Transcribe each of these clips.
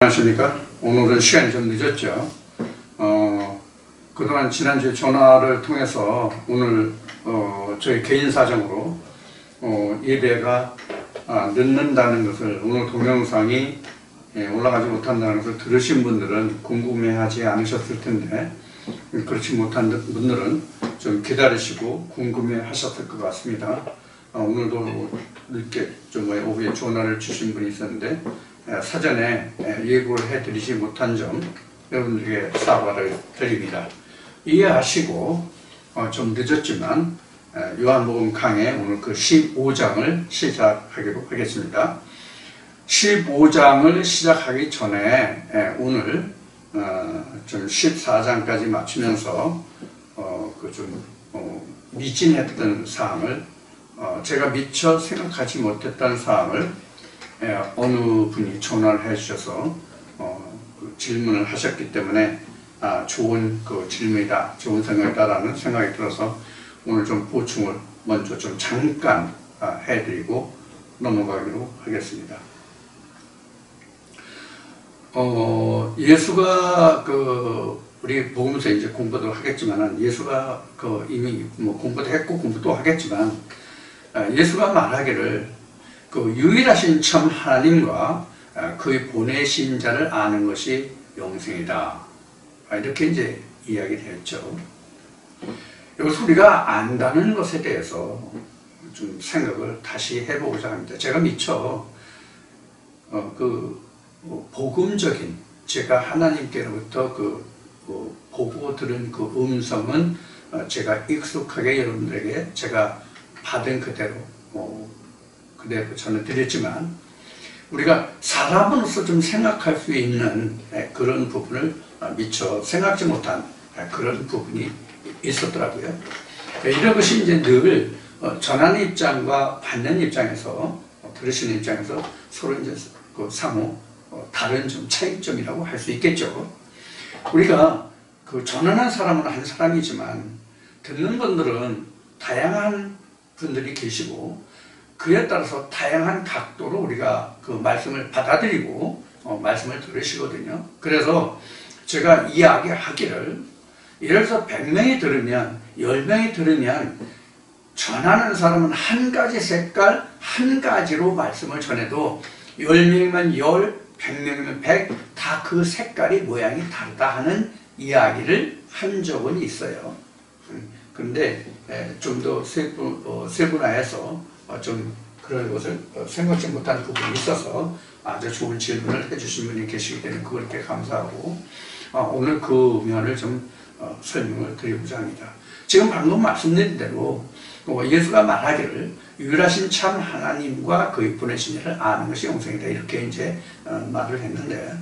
안녕하십니까. 오늘은 시간이 좀 늦었죠. 그동안 지난주에 전화를 통해서 오늘 저희 개인 사정으로 예배가 늦는다는 것을, 오늘 동영상이 올라가지 못한다는 것을 들으신 분들은 궁금해하지 않으셨을 텐데, 그렇지 못한 분들은 좀 기다리시고 궁금해하셨을 것 같습니다. 오늘도 늦게 오후에 전화를 주신 분이 있었는데 사전에 예고를 해드리지 못한 점 여러분들에게 사과를 드립니다. 이해하시고 좀 늦었지만 요한복음 강해 오늘 그 15장을 시작하기로 하겠습니다. 15장을 시작하기 전에 오늘 좀 14장까지 맞추면서 미진했던 사항을, 제가 미처 생각하지 못했던 사항을 어느 분이 전화를 해주셔서 그 질문을 하셨기 때문에 좋은 질문이다, 좋은 생각이다라는 생각이 들어서 오늘 좀 보충을 먼저 좀 잠깐 해드리고 넘어가기로 하겠습니다. 예수가 우리 복음서 이제 공부도 하겠지만은, 예수가 이미 공부도 했고 공부도 하겠지만, 예수가 말하기를 유일하신 참 하나님과 그의 보내신 자를 아는 것이 영생이다, 이렇게 이제 이야기되었죠. 여기서 우리가 안다는 것에 대해서 좀 생각을 다시 해보고자 합니다. 제가 미처 복음적인, 제가 하나님께로부터 보고 들은 그 음성은 제가 익숙하게 여러분들에게 제가 받은 그대로 저는 드렸지만, 우리가 사람으로서 좀 생각할 수 있는 그런 부분을 미처 생각지 못한 그런 부분이 있었더라고요. 이런 것이 이제 늘 전하는 입장과 받는 입장에서, 들으시는 입장에서 서로 이제 상호 다른 좀 차이점이라고 할 수 있겠죠. 우리가 전하는 사람은 한 사람이지만 듣는 분들은 다양한 분들이 계시고, 그에 따라서 다양한 각도로 우리가 그 말씀을 받아들이고 말씀을 들으시거든요. 그래서 제가 이야기하기를, 예를 들어서 100명이 들으면, 10명이 들으면 전하는 사람은 한 가지 색깔, 한 가지로 말씀을 전해도 10명이면 10, 100명이면 100, 다 그 색깔이 모양이 다르다 하는 이야기를 한 적은 있어요. 그런데 좀 더 세분화해서 좀 그런 것을 생각지 못한 부분이 있어서 아주 좋은 질문을 해주신 분이 계시기 때문에 그렇게 감사하고, 오늘 그 면을 좀 설명을 드리고자 합니다. 지금 방금 말씀드린 대로 예수가 말하기를 유일하신 참 하나님과 그의 보내신 이를 아는 것이 영생이다, 이렇게 이제 말을 했는데,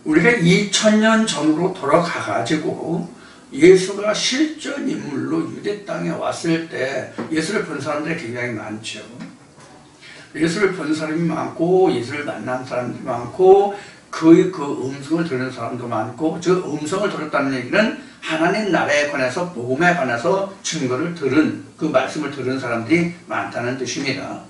우리가 2000년 전으로 돌아가가지고 예수가 실존 인물로 유대 땅에 왔을 때 예수를 본 사람들이 굉장히 많죠. 예수를 본 사람이 많고, 예수를 만난 사람들이 많고, 그의 음성을 들은 사람도 많고, 저 음성을 들었다는 얘기는 하나님 나라에 관해서, 복음에 관해서 증거를 들은, 그 말씀을 들은 사람들이 많다는 뜻입니다.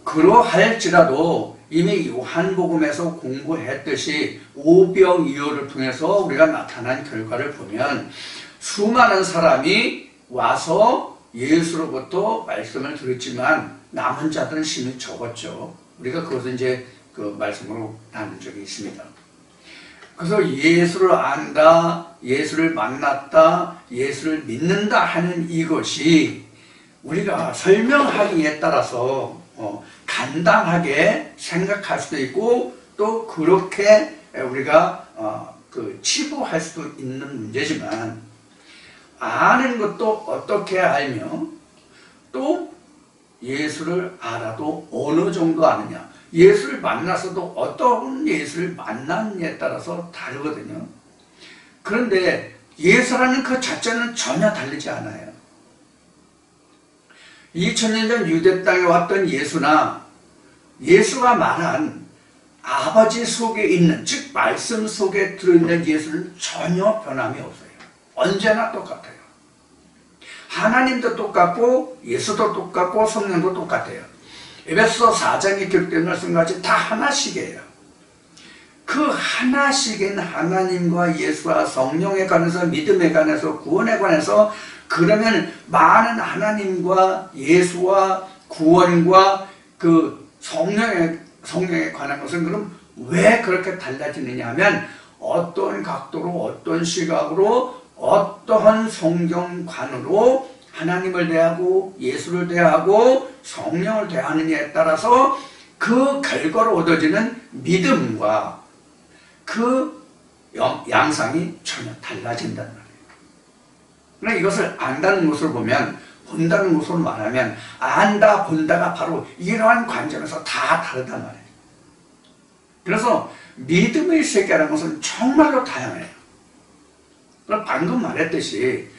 그러할지라도 이미 요한복음에서 공부했듯이 오병이어를 통해서 우리가 나타난 결과를 보면 수많은 사람이 와서 예수로부터 말씀을 들었지만 남은 자들은 심히 적었죠. 우리가 그것을 이제 그 말씀으로 나눈 적이 있습니다. 그래서 예수를 안다, 예수를 만났다, 예수를 믿는다 하는 이것이 우리가 설명하기에 따라서 간단하게 생각할 수도 있고, 또 그렇게 우리가 치부할 수도 있는 문제지만, 아는 것도 어떻게 알며, 또 예수를 알아도 어느 정도 아느냐, 예수를 만나서도 어떤 예수를 만났느냐에 따라서 다르거든요. 그런데 예수라는 그 자체는 전혀 다르지 않아요. 2000년 전 유대 땅에 왔던 예수나 예수가 말한 아버지 속에 있는, 즉 말씀 속에 들어있는 예수는 전혀 변함이 없어요. 언제나 똑같아요. 하나님도 똑같고 예수도 똑같고 성령도 똑같아요. 에베소 4장에 기록된 말씀까지 다 하나씩이에요. 그 하나씩인 하나님과 예수와 성령에 관해서, 믿음에 관해서, 구원에 관해서, 그러면 많은 하나님과 예수와 구원과 그 성령에 관한 것은 그럼 왜 그렇게 달라지느냐 하면, 어떤 각도로, 어떤 시각으로, 어떠한 성경관으로 하나님을 대하고 예수를 대하고 성령을 대하느냐에 따라서 그 결과로 얻어지는 믿음과 그 양상이 전혀 달라진다는 말이에요. 그러나 이것을 안다는 것으로 보면, 본다는 것으로 말하면, 안다, 본다가 바로 이러한 관점에서 다 다르단 말이에요. 그래서 믿음의 세계라는 것은 정말로 다양해요. 방금 말했듯이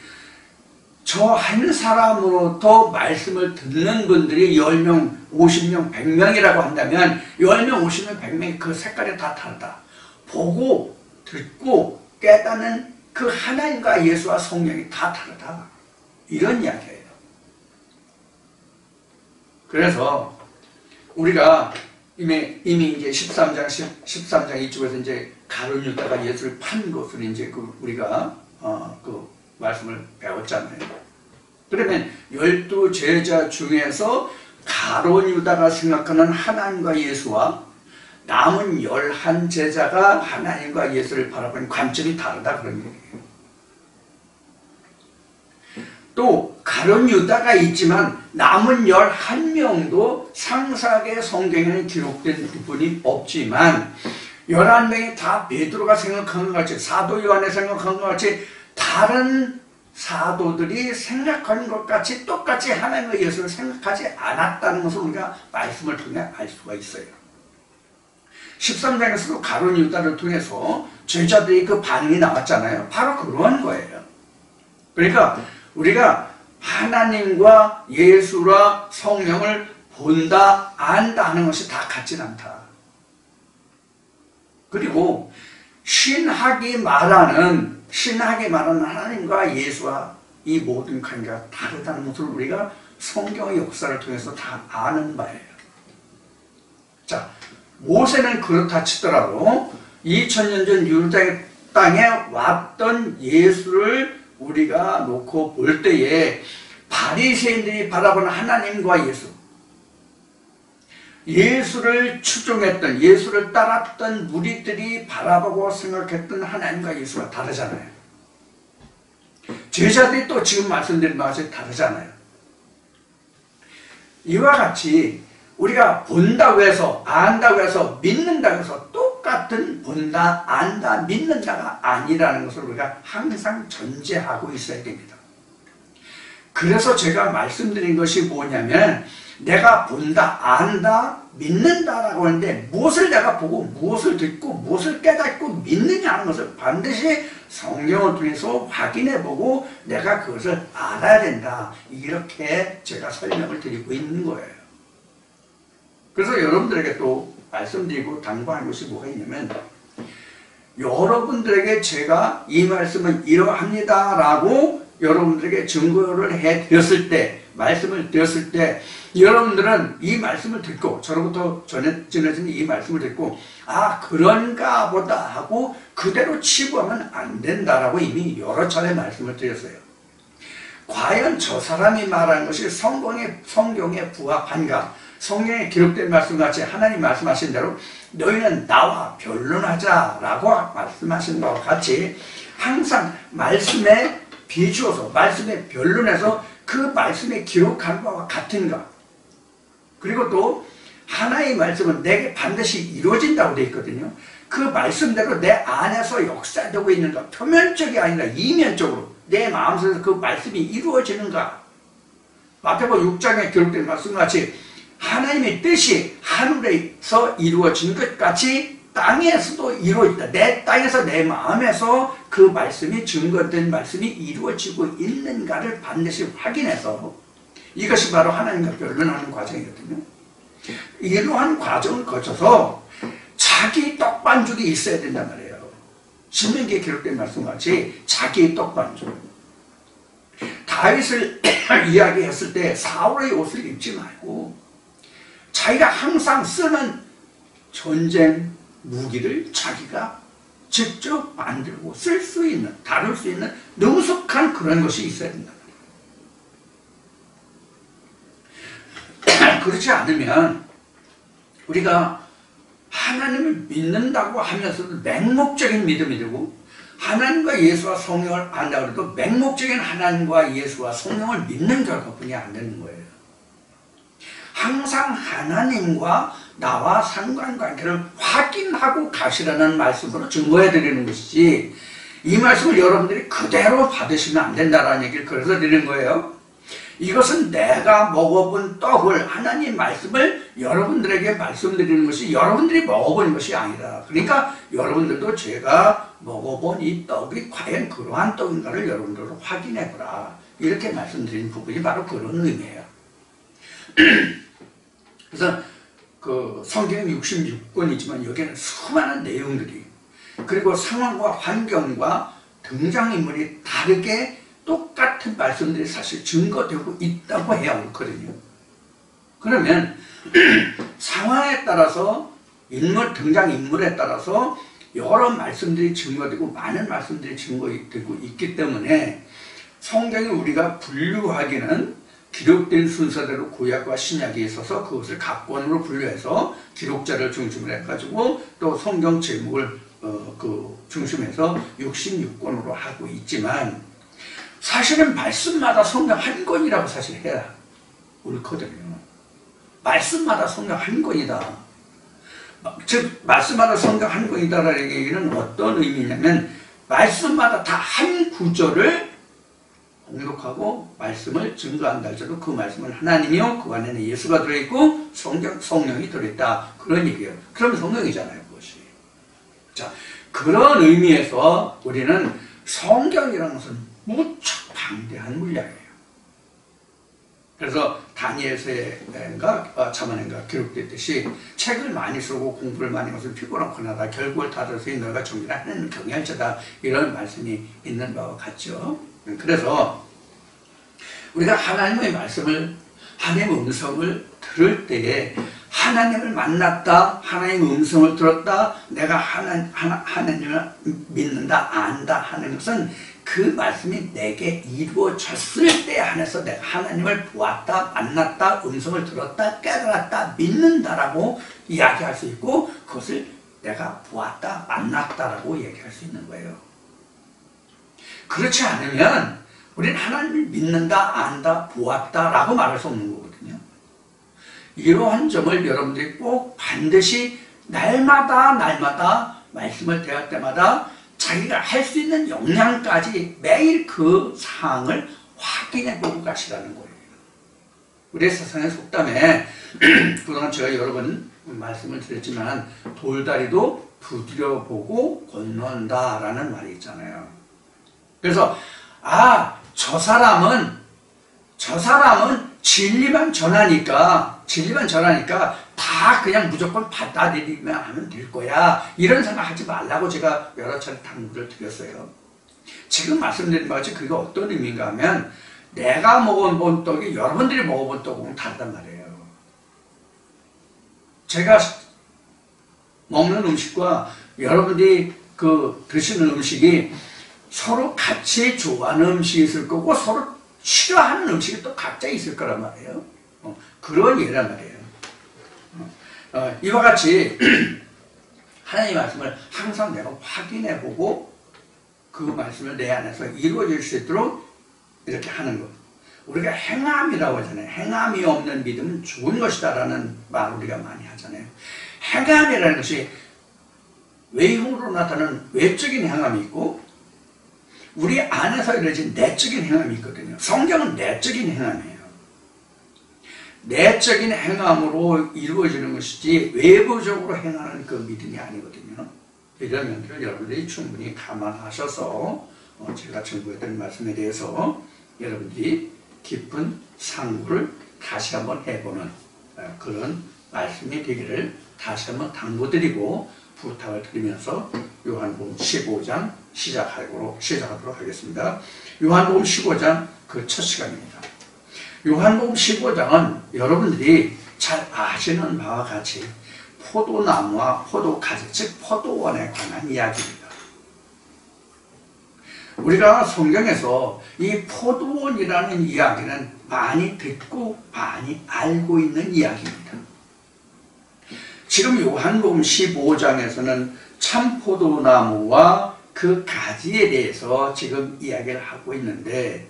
저 한 사람으로부터 말씀을 듣는 분들이 10명, 50명, 100명이라고 한다면 10명, 50명, 100명이 그 색깔이 다 다르다. 보고, 듣고, 깨닫는 그 하나님과 예수와 성령이 다 다르다. 이런 이야기예요. 그래서 우리가 이미 이제 13장 이쪽에서 이제 가룟 유다가 예수를 판 것을 이제 우리가 그 말씀을 배웠잖아요. 그러면 12 제자 중에서 가룟 유다가 생각하는 하나님과 예수와 남은 11 제자가 하나님과 예수를 바라보는 관점이 다르다, 그런 얘기예요. 또 가룟 유다가 있지만 남은 11명도 상세하게 성경에는 기록된 부분이 없지만 11명이 다 베드로가 생각한 것 같이, 사도 요한이 생각한 것 같이, 다른 사도들이 생각하는 것 같이 똑같이 하나님과 예수를 생각하지 않았다는 것을 우리가 말씀을 통해 알 수가 있어요. 13장에서도 가룟 유다를 통해서 제자들이 그 반응이 나왔잖아요. 바로 그러한 거예요. 그러니까 우리가 하나님과 예수와 성령을 본다, 안다 하는 것이 다 같진 않다. 그리고 신학이 말하는 하나님과 예수와 이 모든 관계가 다르다는 것을 우리가 성경의 역사를 통해서 다 아는 바예요. 자, 모세는 그렇다 치더라도 2000년 전 유다 땅에 왔던 예수를 우리가 놓고 볼 때에 바리새인들이 바라보는 하나님과 예수를 추종했던, 예수를 따랐던 무리들이 바라보고 생각했던 하나님과 예수가 다르잖아요. 제자들이 또 지금 말씀드린 바와 같이 다르잖아요. 이와 같이 우리가 본다고 해서, 안다고 해서, 믿는다고 해서 똑같은 본다, 안다, 믿는다가 아니라는 것을 우리가 항상 전제하고 있어야 됩니다. 그래서 제가 말씀드린 것이 뭐냐면, 내가 본다, 안다, 믿는다라고 하는데 무엇을 내가 보고 무엇을 듣고 무엇을 깨닫고 믿느냐 하는 것을 반드시 성경을 통해서 확인해보고 내가 그것을 알아야 된다. 이렇게 제가 설명을 드리고 있는 거예요. 그래서 여러분들에게 또 말씀드리고 당부하는 것이 뭐가 있냐면, 여러분들에게 제가 이 말씀은 이러합니다 라고 여러분들에게 증거를 해드렸을 때, 말씀을 드렸을 때, 여러분들은 이 말씀을 듣고, 저로부터 전해진 이 말씀을 듣고, 아, 그런가 보다 하고 그대로 치부하면 안 된다라고 이미 여러 차례 말씀을 드렸어요. 과연 저 사람이 말하는 것이 성경에 부합한가? 성경에 기록된 말씀같이 하나님 말씀하신 대로 너희는 나와 변론하자라고 말씀하신 것과 같이 항상 말씀에 비추어서, 말씀에 변론해서 그 말씀에 기록한 바와 같은가? 그리고 또 하나의 말씀은 내게 반드시 이루어진다고 되어 있거든요. 그 말씀대로 내 안에서 역사되고 있는가? 표면적이 아니라 이면적으로 내 마음속에서 그 말씀이 이루어지는가? 마태복음 6장에 기록된 말씀같이 하나님의 뜻이 하늘에서 이루어진 것 같이 땅에서도 이루어진다. 내 땅에서 내 마음에서 그 말씀이 증거된 말씀이 이루어지고 있는가를 반드시 확인해서, 이것이 바로 하나님과 변론하는 과정이거든요. 이러한 과정을 거쳐서 자기 떡반죽이 있어야 된단 말이에요. 신명기에 기록된 말씀같이 자기의 떡반죽. 다윗을 이야기했을 때 사울의 옷을 입지 말고 자기가 항상 쓰는 전쟁 무기를 자기가 직접 만들고 쓸 수 있는, 다룰 수 있는 능숙한 그런 것이 있어야 된다. 그렇지 않으면 우리가 하나님을 믿는다고 하면서도 맹목적인 믿음이 되고, 하나님과 예수와 성령을 안다고 해도 맹목적인 하나님과 예수와 성령을 믿는 결과뿐이 안 되는 거예요. 항상 하나님과 나와 상관관계를 확인하고 가시라는 말씀으로 증거해 드리는 것이지, 이 말씀을 여러분들이 그대로 받으시면 안 된다라는 얘기를 그래서 드리는 거예요. 이것은 내가 먹어본 떡을, 하나님 말씀을 여러분들에게 말씀드리는 것이 여러분들이 먹어본 것이 아니라, 그러니까 여러분들도 제가 먹어본 이 떡이 과연 그러한 떡인가를 여러분들도 확인해보라, 이렇게 말씀드리는 부분이 바로 그런 의미예요. 그래서 그 성경이 66권이지만 여기에는 수많은 내용들이, 그리고 상황과 환경과 등장인물이 다르게 똑같은 말씀들이 사실 증거되고 있다고 해야 옳거든요. 그러면 상황에 따라서, 등장인물에 따라서 여러 말씀들이 증거되고 많은 말씀들이 증거되고 있기 때문에 성경이 우리가 분류하기는 기록된 순서대로 구약과 신약에 있어서 그것을 각 권으로 분류해서 기록자를 중심으로 해가지고 또 성경 제목을 중심해서 66권으로 하고 있지만, 사실은 말씀마다 성경 한 권이라고 사실 해야 옳거든요. 말씀마다 성경 한 권이다. 즉 말씀마다 성경 한 권이다라는 얘기는 어떤 의미냐면, 말씀마다 다 한 구절을 공독하고 말씀을 증거한다 할지라도 그 말씀은 하나님이요, 그 안에는 예수가 들어있고 성령이 들어있다, 그런 얘기예요. 그러면 성경이잖아요, 그것이. 자, 그런 의미에서 우리는 성경이라는 것은 무척 방대한 물량이에요. 그래서 다니엘서인가 잠언인가 기록됐듯이 책을 많이 쓰고 공부를 많이 해서 피곤하거나 다 결국을 다져서 너가 정결하는 경외할자다, 이런 말씀이 있는 바와 같죠. 그래서 우리가 하나님의 말씀을, 하나님의 음성을 들을 때에 하나님을 만났다, 하나님의 음성을 들었다, 내가 하나님을 믿는다, 안다 하는 것은 그 말씀이 내게 이루어졌을 때 안에서 내가 하나님을 보았다, 만났다, 음성을 들었다, 깨달았다, 믿는다라고 이야기할 수 있고, 그것을 내가 보았다, 만났다라고 얘기할 수 있는 거예요. 그렇지 않으면 우리는 하나님을 믿는다, 안다, 보았다라고 말할 수 없는 거거든요. 이러한 점을 여러분들이 꼭 반드시 날마다 말씀을 대할 때마다 자기가 할 수 있는 역량까지 매일 그 사항을 확인해 보고 가시라는 거예요. 우리의 세상의 속담에 그동안 제가 여러 번 말씀을 드렸지만, 돌다리도 두드려 보고 건넌다라는 말이 있잖아요. 그래서 저 사람은 진리만 전하니까 다 그냥 무조건 받아들이면 하면 될 거야, 이런 생각하지 말라고 제가 여러 차례 당부를 드렸어요. 지금 말씀드린 바같이 그게 어떤 의미인가 하면, 내가 먹어본 떡이 여러분들이 먹어본 떡하고는 다르단 말이에요. 제가 먹는 음식과 여러분들이 드시는 음식이 서로 같이 좋아하는 음식이 있을 거고 서로 싫어하는 음식이 또 각자 있을 거란 말이에요. 그런 예란 말이에요. 이와 같이 하나님의 말씀을 항상 내가 확인해보고 그 말씀을 내 안에서 이루어질 수 있도록 이렇게 하는 것. 우리가 행함이라고 하잖아요. 행함이 없는 믿음은 죽은 것이다 라는 말 우리가 많이 하잖아요. 행함이라는 것이 외형으로 나타나는 외적인 행함이 있고, 우리 안에서 이루어진 내적인 행함이 있거든요. 성경은 내적인 행함이에요. 내적인 행함으로 이루어지는 것이지 외부적으로 행하는 그 믿음이 아니거든요. 이런 면들을 여러분들이 충분히 감안하셔서 제가 전부했던 말씀에 대해서 여러분들이 깊은 상고를 다시 한번 해보는 그런 말씀이 되기를 다시 한번 당부드리고 부탁을 드리면서 요한복음 15장 시작하도록 하겠습니다. 요한복음 15장 그 첫 시간입니다. 요한복음 15장은 여러분들이 잘 아시는 바와 같이 포도나무와 포도가지, 즉 포도원에 관한 이야기입니다. 우리가 성경에서 이 포도원이라는 이야기는 많이 듣고 많이 알고 있는 이야기입니다. 지금 요한복음 15장에서는 참포도나무와 그 가지에 대해서 지금 이야기를 하고 있는데,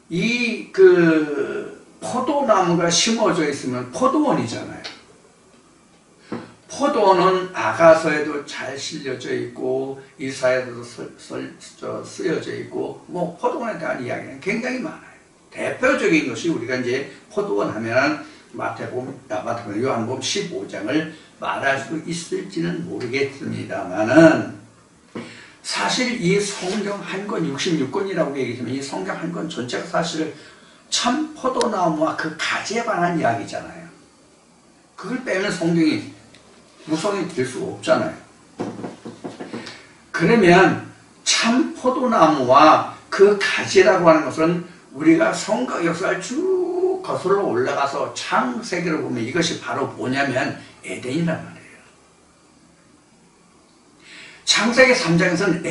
이 포도나무가 심어져 있으면 포도원이잖아요. 포도원은 아가서에도 잘 실려져 있고 이사야에도 쓰여져 있고, 뭐 포도원에 대한 이야기는 굉장히 많아요. 대표적인 것이 우리가 이제 포도원 하면 마태복음, 요한복음 15장을 말할 수 있을지는 모르겠습니다만은, 사실 이 성경 한 권 66권이라고 얘기하지만 이 성경 한 권 전체가 사실 참 포도나무와 그 가지에 관한 이야기잖아요. 그걸 빼면 성경이 구성이 될 수가 없잖아요. 그러면 참 포도나무와 그 가지라고 하는 것은 우리가 성경 역사를 쭉 거슬러 올라가서 창세기를 보면 이것이 바로 뭐냐면 에덴이란 말이에요. 창세기 3장에서는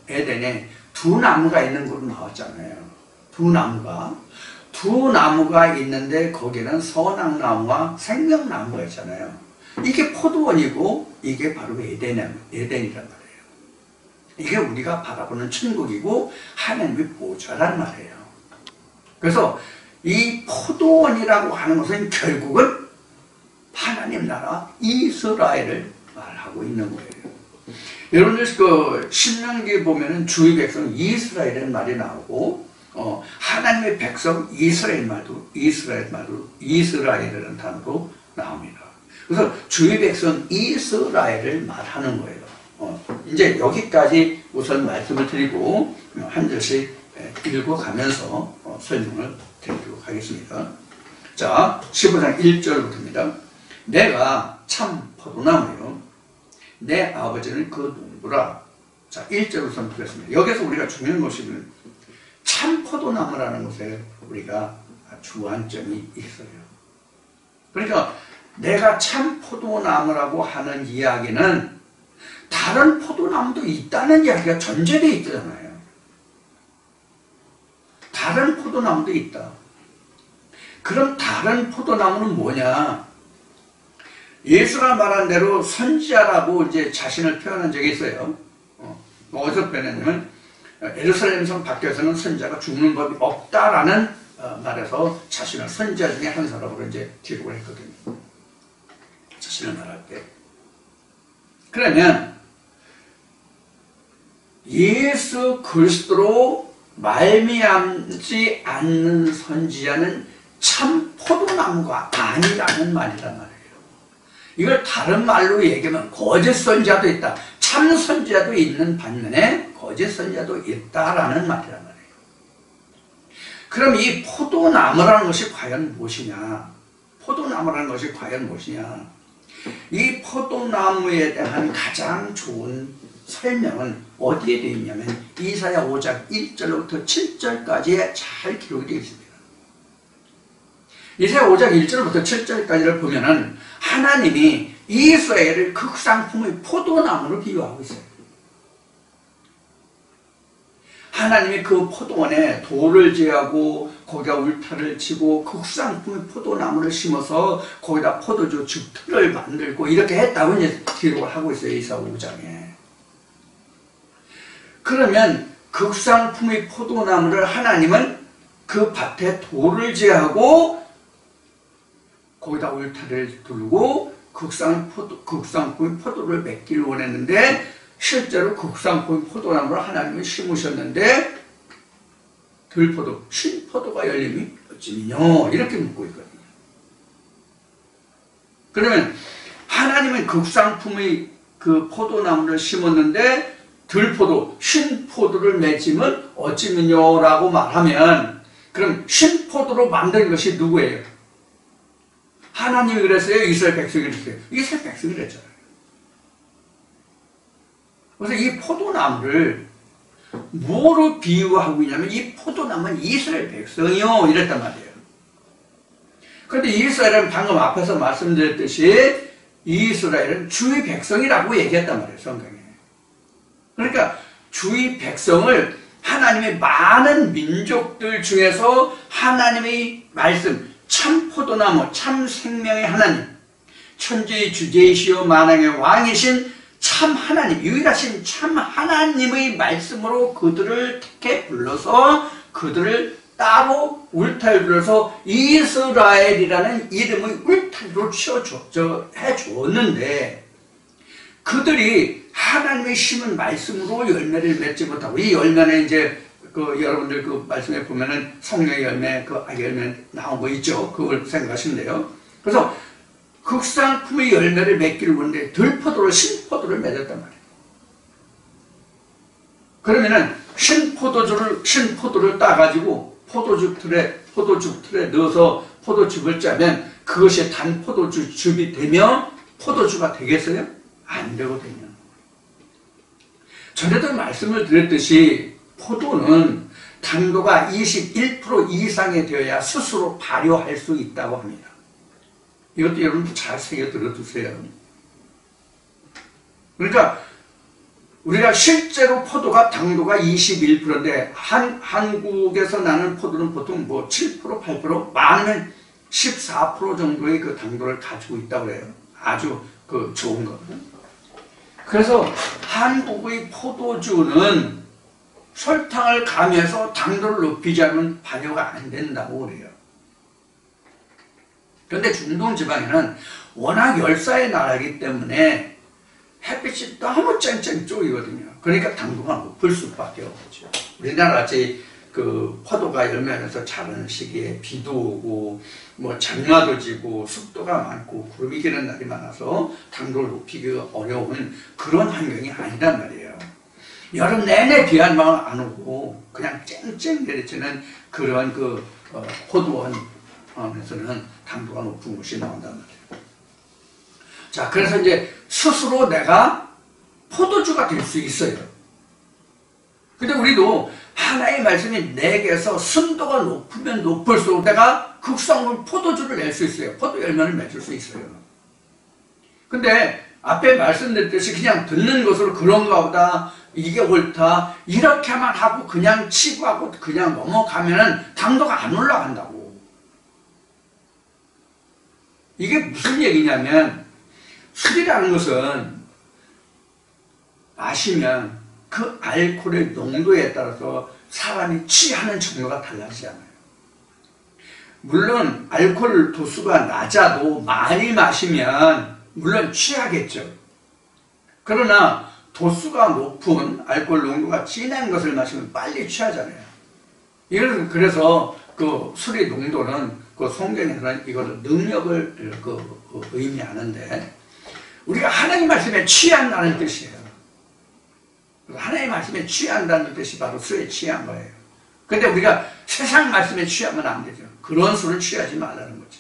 에덴에 두 나무가 있는 걸로 나왔잖아요. 두 나무가 있는데 거기는 선악나무와 생명나무가 있잖아요. 이게 포도원이고 이게 바로 에덴이란 말이에요. 이게 우리가 바라보는 천국이고 하나님의 보좌란 말이에요. 그래서 이 포도원이라고 하는 것은 결국은 하나님 나라 이스라엘을 말하고 있는 거예요. 여러분들 신명기에 보면은 주의 백성 이스라엘이라는 말이 나오고, 하나님의 백성 이스라엘이라는 단어로 나옵니다. 그래서 주의 백성 이스라엘을 말하는 거예요. 이제 여기까지 우선 말씀을 드리고 한 절씩 읽어가면서 설명을 드리도록 하겠습니다. 자, 15장 1절부터입니다. 내가 참 포도나무요, 내 아버지는 그 농부라. 자, 1절부터 보겠습니다. 여기서 우리가 중요한 것이 참 포도나무라는 것에 우리가 주안점이 있어요. 그러니까 내가 참 포도나무라고 하는 이야기는 다른 포도나무도 있다는 이야기가 전제되어 있잖아요. 다른 포도나무도 있다. 그럼 다른 포도나무는 뭐냐? 예수가 말한 대로 선지자라고 이제 자신을 표현한 적이 있어요. 어디서 표현했냐면 예루살렘 성 밖에서는 선지자가 죽는 법이 없다라는 말에서 자신을 선지자 중에 한 사람으로 이제 기록을 했거든요. 자신을 말할 때. 그러면 예수 그리스도로 말미암지 않는 선지자는 참 포도나무가 아니라는 말이란 말이에요. 이걸 다른 말로 얘기하면 거짓 선지자도 있다, 참 선지자도 있는 반면에 거짓 선지자도 있다라는 말이란 말이에요. 그럼 이 포도나무라는 것이 과연 무엇이냐? 포도나무라는 것이 과연 무엇이냐? 이 포도나무에 대한 가장 좋은 설명은 어디에 되어 있냐면 이사야 5장 1절부터 7절까지에 잘 기록이 되어 있습니다. 이사야 5장 1절부터 7절까지를 보면은 하나님이 이스라엘을 극상품의 포도나무로 비유하고 있어요. 하나님이 그 포도원에 돌을 제하고 거기다 울타리를 치고 극상품의 포도나무를 심어서 거기다 포도주 즉 틀을 만들고 이렇게 했다고 이제 기록을 하고 있어요. 이사야 5장에. 그러면 극상품의 포도나무를 하나님은 그 밭에 돌을 제하고 거기다 울타리를 두르고 극상품의 포도를 맺기를 원했는데, 실제로 극상품의 포도나무를 하나님은 심으셨는데 들포도, 신포도가 열림이 어찌미뇨 이렇게 묻고 있거든요. 그러면 하나님은 극상품의 그 포도나무를 심었는데 들포도, 신포도를 맺으면 어찌미뇨라고 말하면, 그럼 신포도로 만든 것이 누구예요? 하나님이 그랬어요? 이스라엘 백성이 그랬어요? 이스라엘 백성이 그랬잖아요. 그래서 이 포도나무를 뭐로 비유하고 있냐면 이 포도나무는 이스라엘 백성이요 이랬단 말이에요. 그런데 이스라엘은 방금 앞에서 말씀드렸듯이 이스라엘은 주의 백성이라고 얘기했단 말이에요, 성경에. 그러니까 주의 백성을 하나님의 많은 민족들 중에서 하나님의 말씀, 참 포도나무, 참 생명의 하나님, 천지의 주제이시오 만왕의 왕이신 참 하나님, 유일하신 참 하나님의 말씀으로 그들을 택해 불러서 그들을 따로 울타리 들어서 이스라엘이라는 이름의 울타리로 해주었는데 그들이 하나님의 심은 말씀으로 열매를 맺지 못하고, 이 열매는 이제 여러분들 말씀에 보면은 성령의 열매, 악의 열매 나온 거 있죠. 그걸 생각하시면 돼요. 그래서 극상품의 열매를 맺기를 원하는데 들포도를, 신포도를 맺었단 말이에요. 그러면은 신포도를 따가지고 포도죽 틀에 넣어서 포도즙을 짜면 그것이 단 포도즙이 되며 포도주가 되겠어요? 안 되거든요. 전에도 말씀을 드렸듯이 포도는 당도가 21% 이상이 되어야 스스로 발효할 수 있다고 합니다. 이것도 여러분들 잘 새겨 들어두세요. 그러니까 우리가 실제로 포도가 당도가 21%인데 한국에서 나는 포도는 보통 7%, 8%, 많으면 14% 정도의 그 당도를 가지고 있다고 해요. 아주 좋은 거거든요. 그래서 한국의 포도주는 설탕을 가미해서 당도를 높이지 않으면 발효가 안 된다고 그래요. 그런데 중동 지방에는 워낙 열사의 나라이기 때문에 햇빛이 너무 쨍쨍 쪼이거든요. 그러니까 당도가 높을 수밖에 없죠. 우리나라같이 포도가 열매하면서 자라는 시기에 비도 오고 장마도 지고 습도가 많고 구름이 기는 날이 많아서 당도를 높이기가 어려운 그런 환경이 아니란 말이에요. 여름 내내 비 한 방울 안 오고 그냥 쨍쨍 내리치는 그런 포도원에서는 당도가 높은 것이 나온단 말이에요. 자, 그래서 이제 스스로 내가 포도주가 될 수 있어요. 근데 우리도 하나의 말씀이 내게서 순도가 높으면 높을수록 내가 극성분 포도주를 낼 수 있어요. 포도 열매를 맺을 수 있어요. 근데 앞에 말씀드렸듯이 그냥 듣는 것으로 그런가 보다, 이게 옳다, 이렇게만 하고 그냥 치부하고 그냥 넘어가면은 당도가 안 올라간다고. 이게 무슨 얘기냐면, 술이라는 것은 마시면 그 알코올의 농도에 따라서 사람이 취하는 정도가 달라지잖아요. 물론 알코올 도수가 낮아도 많이 마시면 물론 취하겠죠. 그러나 도수가 높은 알코올 농도가 진한 것을 마시면 빨리 취하잖아요. 이건 그래서 술의 농도는 성경에서는 이걸 능력을 의미하는데, 우리가 하나님 말씀에 취한다는 뜻이에요. 하나님 말씀에 취한다는 뜻이 바로 술에 취한 거예요. 근데 우리가 세상 말씀에 취하면 안 되죠. 그런 술을 취하지 말라는 거죠.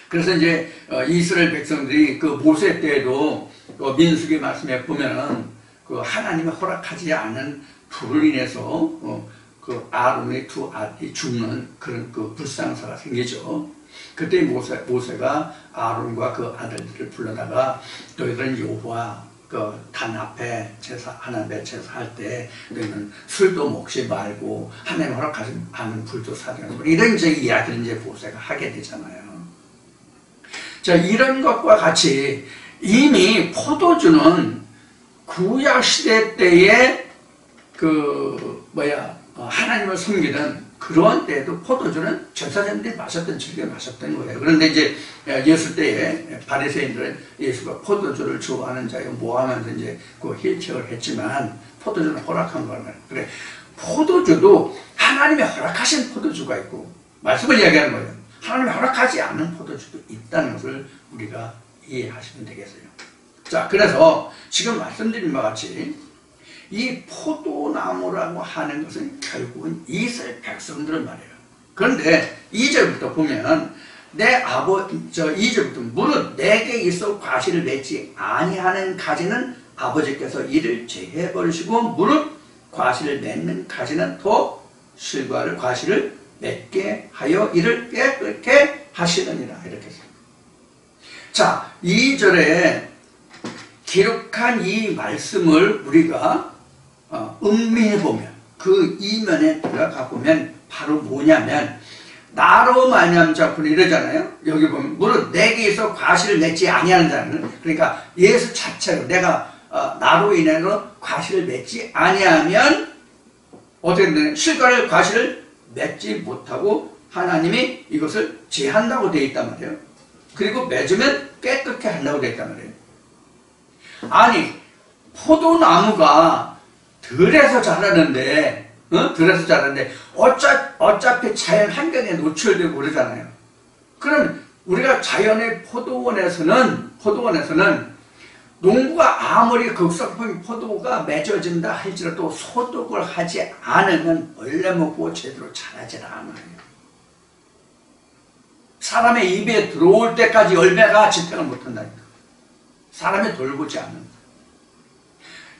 그래서 이제 이스라엘 백성들이 모세 때에도 민수기 말씀에 보면은 하나님이 허락하지 않은 불을 인해서 아론의 두 아들이 죽는 그런 불상사가 생기죠. 그때 모세가 아론과 그 아들들을 불러다가 너희들은 여호와 단 앞에 하나님의 제사할 때 너희는 술도 먹지 말고 하나님 허락하지 않은 불도 사지 말고, 이런 이야기를 이제 모세가 하게 되잖아요. 자, 이런 것과 같이 이미 포도주는 구약 시대 때에 하나님을 섬기던 그런 때에도 포도주는 제사장들이 즐겨 마셨던 거예요. 그런데 이제 예수 때에 바리새인들은 예수가 포도주를 좋아하는 자여 모함하면서 이제 힐책을 했지만 포도주는 허락한 거예요. 그래, 포도주도 하나님이 허락하신 포도주가 있고, 말씀을 이야기하는 거예요. 하나님이 허락하지 않은 포도주도 있다는 것을 우리가 이해하시면 되겠어요. 자, 그래서 지금 말씀드린 바와 같이 이 포도나무라고 하는 것은 결국은 이스라엘 백성들은 말이에요. 그런데 2절부터 보면 2절부터 무릇 내게 있어 과실을 맺지 아니하는 가지는 아버지께서 이를 제해 버리시고 무릇 과실을 맺는 가지는 더 과실을 맺게 하여 이를 깨끗게 하시느니라. 이렇게 했습니다. 자, 2절에 기록한 이 말씀을 우리가 음미해 보면, 그 이면에 들어가 보면 바로 뭐냐면, 나로 말미암은 자꾸는 이러잖아요. 여기 보면 무릇 내게서 과실을 맺지 아니하는 자는, 그러니까 예수 자체로 내가 나로 인해서 과실을 맺지 아니하면 어떻게 되냐, 실과를 과실을 맺지 못하고 하나님이 이것을 제한다고 되어 있단 말이에요. 그리고 맺으면 깨끗게 한다고 되어 있단 말이에요. 아니, 포도나무가 들에서 자라는데, 들에서 자라는데 어차피 자연 환경에 노출되고 그러잖아요. 그럼 우리가 자연의 포도원에서는 농부가 아무리 극성품 포도가 맺어진다 할지라도 소독을 하지 않으면 원래 먹고 제대로 자라질 않아요. 사람의 입에 들어올 때까지 열매가 집행을 못한다니까. 사람이 돌보지 않는다.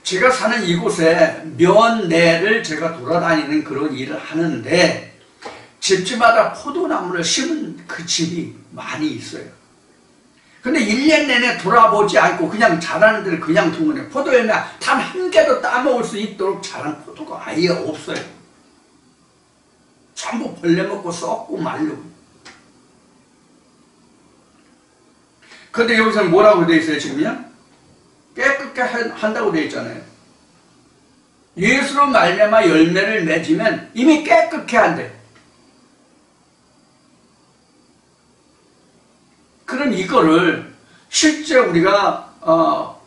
제가 사는 이곳에 몇 내를 제가 돌아다니는 그런 일을 하는데, 집집마다 포도나무를 심은 그 집이 많이 있어요. 근데 1년 내내 돌아보지 않고 그냥 자라는 데를 그냥 둔 거예요. 포도 열매 단 한 개도 따먹을 수 있도록 자란 포도가 아예 없어요. 전부 벌레 먹고 썩고 말르고. 근데 여기서는 뭐라고 되어 있어요, 지금요? 깨끗게 한다고 되어 있잖아요. 예수로 말미암아 열매를 맺으면 이미 깨끗게 한대. 그럼 이거를 실제 우리가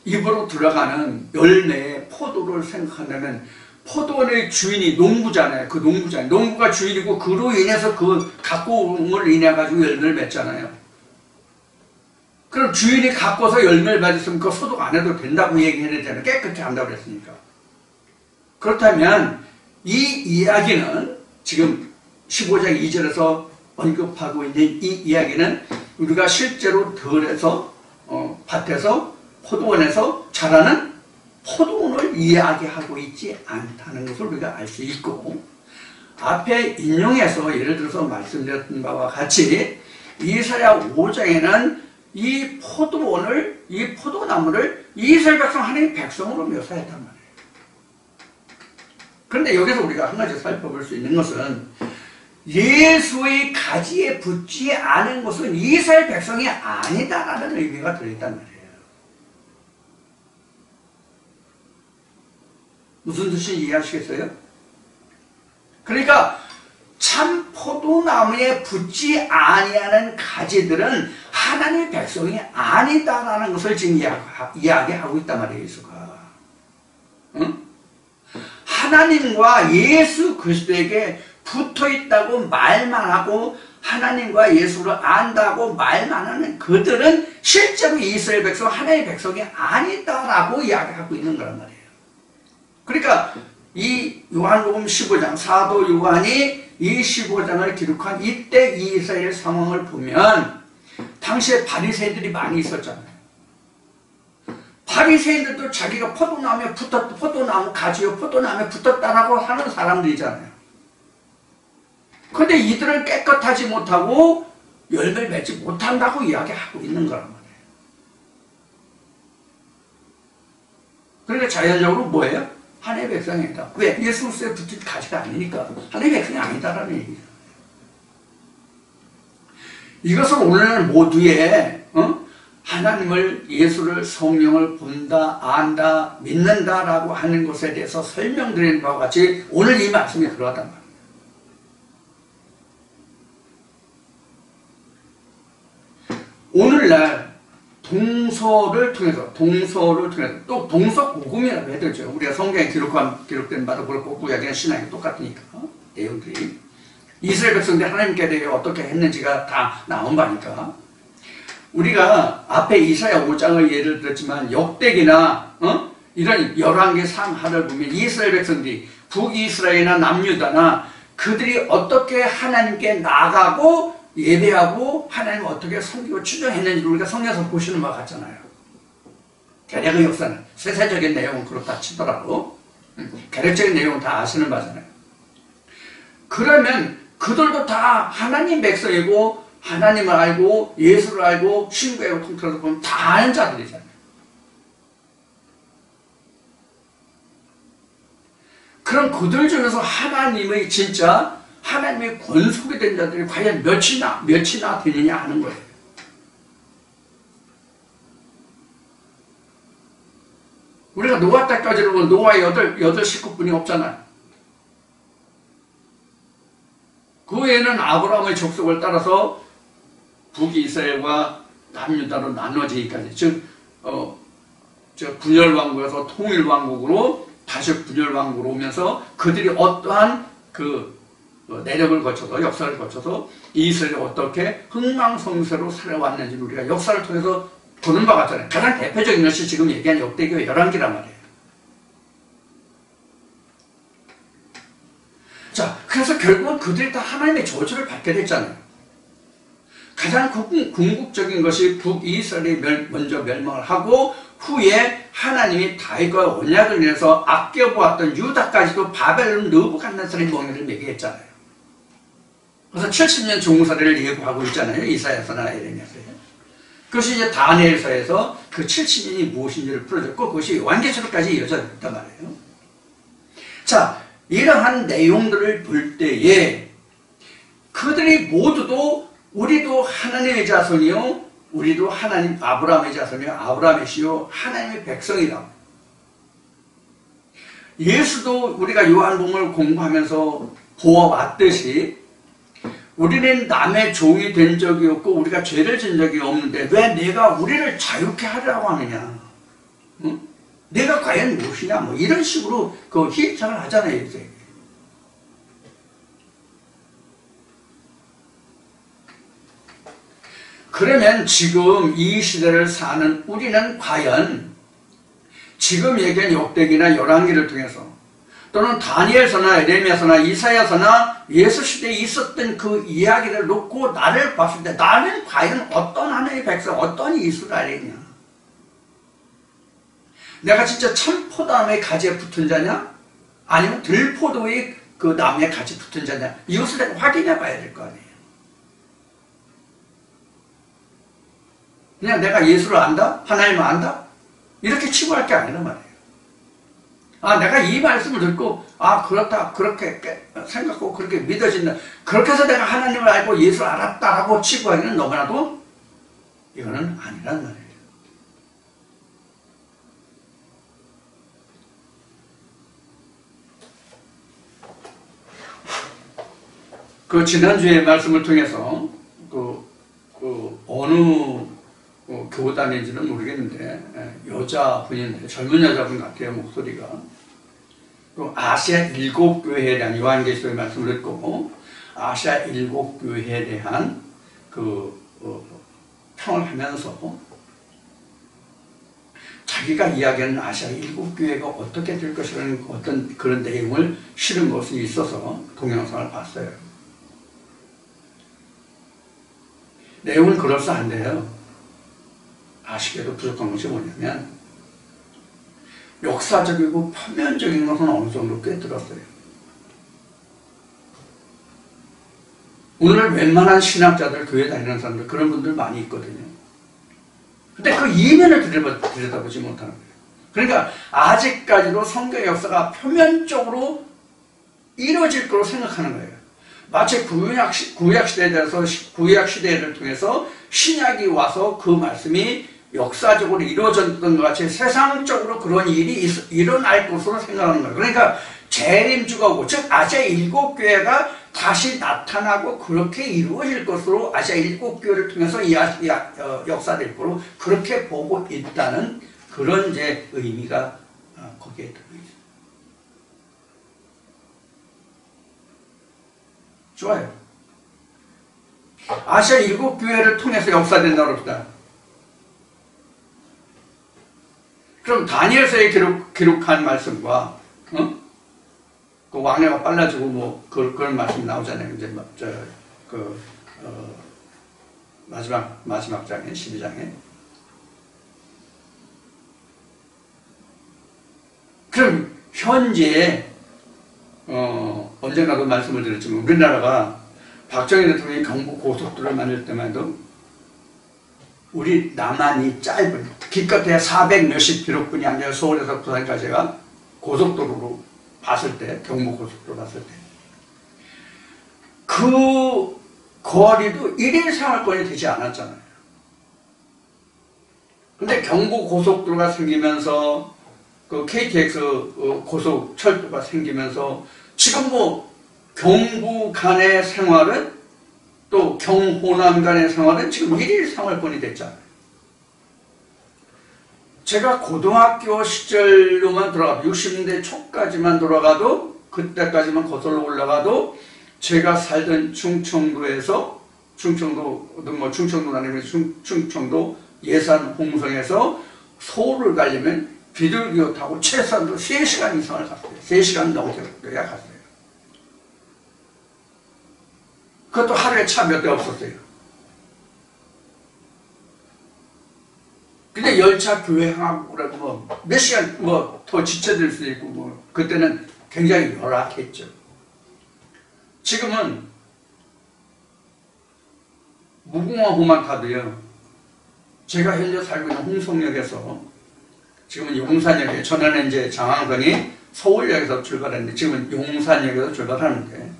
입으로 들어가는 열매의 포도를 생각한다면, 포도원의 주인이 농부잖아요. 그 농부잖아요. 농부가 주인이고 그로 인해서 그 갖고 온 걸 인해 가지고 열매를 맺잖아요. 그럼 주인이 갖고서 열매를 맺었으면 그 소독 안 해도 된다고 얘기해야 되잖아요. 깨끗이 한다고 그랬으니까. 그렇다면 이 이야기는 지금 15장 2절에서 언급하고 있는 이 이야기는 우리가 실제로 들에서 밭에서 포도원에서 자라는 포도원을 이야기하고 있지 않다는 것을 우리가 알 수 있고, 앞에 인용해서 예를 들어서 말씀드렸던 바와 같이 이사야 5장에는 이 포도원을, 이 포도나무를 이스라엘 백성, 하나님의 백성으로 묘사했단 말이에요. 그런데 여기서 우리가 한 가지 살펴볼 수 있는 것은, 예수의 가지에 붙지 않은 것은 이스라엘 백성이 아니다라는 의미가 들어있단 말이에요. 무슨 뜻인지 이해하시겠어요? 그러니까 참 포도나무에 붙지 아니하는 가지들은 하나님의 백성이 아니다라는 것을 지금 이야기하고 있단 말이에요, 예수가. 응? 하나님과 예수 그리스도에게 붙어있다고 말만 하고 하나님과 예수를 안다고 말만 하는 그들은 실제로 이스라엘 백성, 하나님의 백성이 아니다라고 이야기하고 있는 거란 말이에요. 그러니까 이 요한복음 15장, 사도 요한이 이 15장을 기록한 이때 이스라엘 상황을 보면 당시에 바리새인들이 많이 있었잖아요. 바리새인들도 자기가 포도나무에 붙었다, 포도나무 가지요, 포도나무에 붙었다라고 하는 사람들이잖아요. 근데 이들은 깨끗하지 못하고 열매를 맺지 못한다고 이야기하고 있는 거란 말이에요. 그러니까 자연적으로 뭐예요? 하나님의 백성이 아니다. 왜? 예수 그리스도에 붙은 가지가 아니니까 하나님의 백성이 아니다라는 얘기예요. 이것은 오늘날 모두의 하나님을, 예수를, 성령을 본다, 안다, 믿는다라고 하는 것에 대해서 설명드리는 바와 같이 오늘 이 말씀이 들어왔단 말이에요. 오늘날 동서를 통해서 또 동서고금이라고 해야 되죠. 우리가 성경에 기록된 바도 그렇고 구약이나 신약이 똑같으니까 내용들이 이스라엘 백성들이 하나님께 대해 어떻게 했는지가 다 나온 바니까, 우리가 앞에 이사야 5장을 예를 들었지만 역대기나 이런 11개 상하를 보면 이스라엘 백성들이 북이스라엘이나 남유다나 그들이 어떻게 하나님께 나가고 예배하고 하나님을 어떻게 섬기고 추종했는지 우리가 성경에서 보시는 바가 같잖아요. 개략의 역사는 세세적인 내용은 그렇다 치더라도 개략적인 내용은 다 아시는 바잖아요. 그러면 그들도 다 하나님 백성이고 하나님을 알고 예수를 알고 신구하고 통틀어서 보면 다 아는 자들이잖아요. 그럼 그들 중에서 하나님의 진짜 하나님의 권속이 된 자들이 과연 몇이나 되느냐 하는 거예요. 우리가 노아 때까지로 보면 노아의 여덟 식구뿐이 없잖아요. 그 외에는 아브라함의 족속을 따라서 북이스라엘과 남유다로 나눠지기까지, 즉 분열왕국에서 통일왕국으로 다시 분열왕국으로 오면서 그들이 어떠한 내력을 거쳐서 역사를 거쳐서 이스라엘이 어떻게 흥망성쇠로 살아왔는지 우리가 역사를 통해서 보는 바 같잖아요. 가장 대표적인 것이 지금 얘기한 역대기의 열왕기란 말이에요. 자, 그래서 결국은 그들이 다 하나님의 저주를 받게 됐잖아요. 가장 궁극적인 것이 북이스라엘이 먼저 멸망을 하고 후에 하나님이 다윗과 언약을 인해서 아껴보았던 유다까지도 바벨론 느부갓네살의 멍에를 매게 했잖아요. 그래서 70년 종살이를 예고하고 있잖아요. 이사야서나 에레미야서에. 그것이 이제 다니엘서에서 그 70년이 무엇인지를 풀어줬고 그것이 요한계시록까지 이어져 있단 말이에요. 자, 이러한 내용들을 볼 때에 그들이 모두도 우리도 하나님의 자손이요, 우리도 하나님 아브라함의 자손이요, 아브라함의 씨요, 하나님의 백성이다. 예수도 우리가 요한복음을 공부하면서 보아왔듯이 우리는 남의 종이 된 적이 없고 우리가 죄를 진 적이 없는데 왜 내가 우리를 자유케 하려고 하느냐? 응? 내가 과연 무엇이냐? 뭐 이런 식으로 그 희생을 하잖아요. 이제. 그러면 지금 이 시대를 사는 우리는 과연 지금 얘기한 역대기나 열왕기를 통해서 또는 다니엘서나 에레미야서나 이사야서나 예수 시대에 있었던 그 이야기를 놓고 나를 봤을 때 나는 과연 어떤 하나님의 백성, 어떤 이스라엘이냐? 내가 진짜 참포도나무의 가지에 붙은 자냐? 아니면 들포도의 그 나무에 같이 붙은 자냐? 이것을 내가 확인해 봐야 될 거 아니에요. 그냥 내가 예수를 안다? 하나님을 안다? 이렇게 치부할 게 아니란 말이에요. 아, 내가 이 말씀을 듣고, 아, 그렇다, 그렇게 생각하고 그렇게 믿어진다. 그렇게 해서 내가 하나님을 알고 예수를 알았다라고 치부하기는 너무나도 이거는 아니란 말이에요. 그 지난주에 말씀을 통해서 어느 교단인지는 모르겠는데 여자분인데 젊은 여자분 같아요. 목소리가. 또 아시아 7교회에 대한 요한계시록의 말씀을 듣고 아시아 7교회에 대한 평을 하면서 자기가 이야기하는 아시아 7교회가 어떻게 될 것이라는 어떤 그런 내용을 실은 것이 있어서 동영상을 봤어요. 내용은 그럴싸한데요. 아쉽게도 부족한 것이 뭐냐면 역사적이고 표면적인 것은 어느 정도 꽤 들었어요. 오늘 웬만한 신학자들, 교회 다니는 사람들 그런 분들 많이 있거든요. 근데 그 이면을 들여다보지 못하는 거예요. 그러니까 아직까지도 성경 역사가 표면적으로 이루어질 거로 생각하는 거예요. 마치 구약 시대에 대해서 구약 시대를 통해서 신약이 와서 그 말씀이 역사적으로 이루어졌던 것 같이 세상적으로 그런 일이 일어날 것으로 생각하는 거예요. 그러니까 재림주가 오고, 즉 아시아 7교회가 다시 나타나고 그렇게 이루어질 것으로 아시아 7교회를 통해서 이 역사될 거로 그렇게 보고 있다는 그런 이제 의미가 거기에 들어있어요. 좋아요. 아시아 7교회를 통해서 역사된다고 합시다. 그럼 다니엘서에 기록한 말씀과 그 왕래가 빨라지고 뭐 그런 말씀이 나오잖아요. 이제 마지막 장에 12장에. 그럼 현재 언젠가도 말씀을 드렸지만 우리나라가 박정희 대통령이 경부 고속도로를 만들 때만 해도 우리 남한이 짧은 기껏해야 400 몇십 킬로뿐이 아니라 서울에서 부산까지가 고속도로로 봤을 때, 경부 고속도로 봤을 때 그 거리도 1일 생활권이 되지 않았잖아요. 근데 경부 고속도로가 생기면서 그 KTX 고속철도가 생기면서 지금 뭐 경부 간의 생활은 또 경호남 간의 생활은 지금 1일 생활권이 됐잖아요. 제가 고등학교 시절로만 돌아가도 60년대 초까지만 돌아가도 그때까지만 거슬러 올라가도 제가 살던 충청도에서 충청도는 아니면 충청도 예산 홍성에서 서울을 가려면 비둘기호 타고 최소한도 3시간 이상을 갔어요. 3시간 넘게야 갔어요. 그것도 하루에 차 몇 대 없었어요. 근데 열차 교행하고 그래도 몇 시간 더 지쳐들 수도 있고 그때는 굉장히 열악했죠. 지금은 무궁화호만 타도요. 제가 현재 살고 있는 홍성역에서 지금은 용산역에 전에는 이제 장항선이 서울역에서 출발했는데 지금은 용산역에서 출발하는데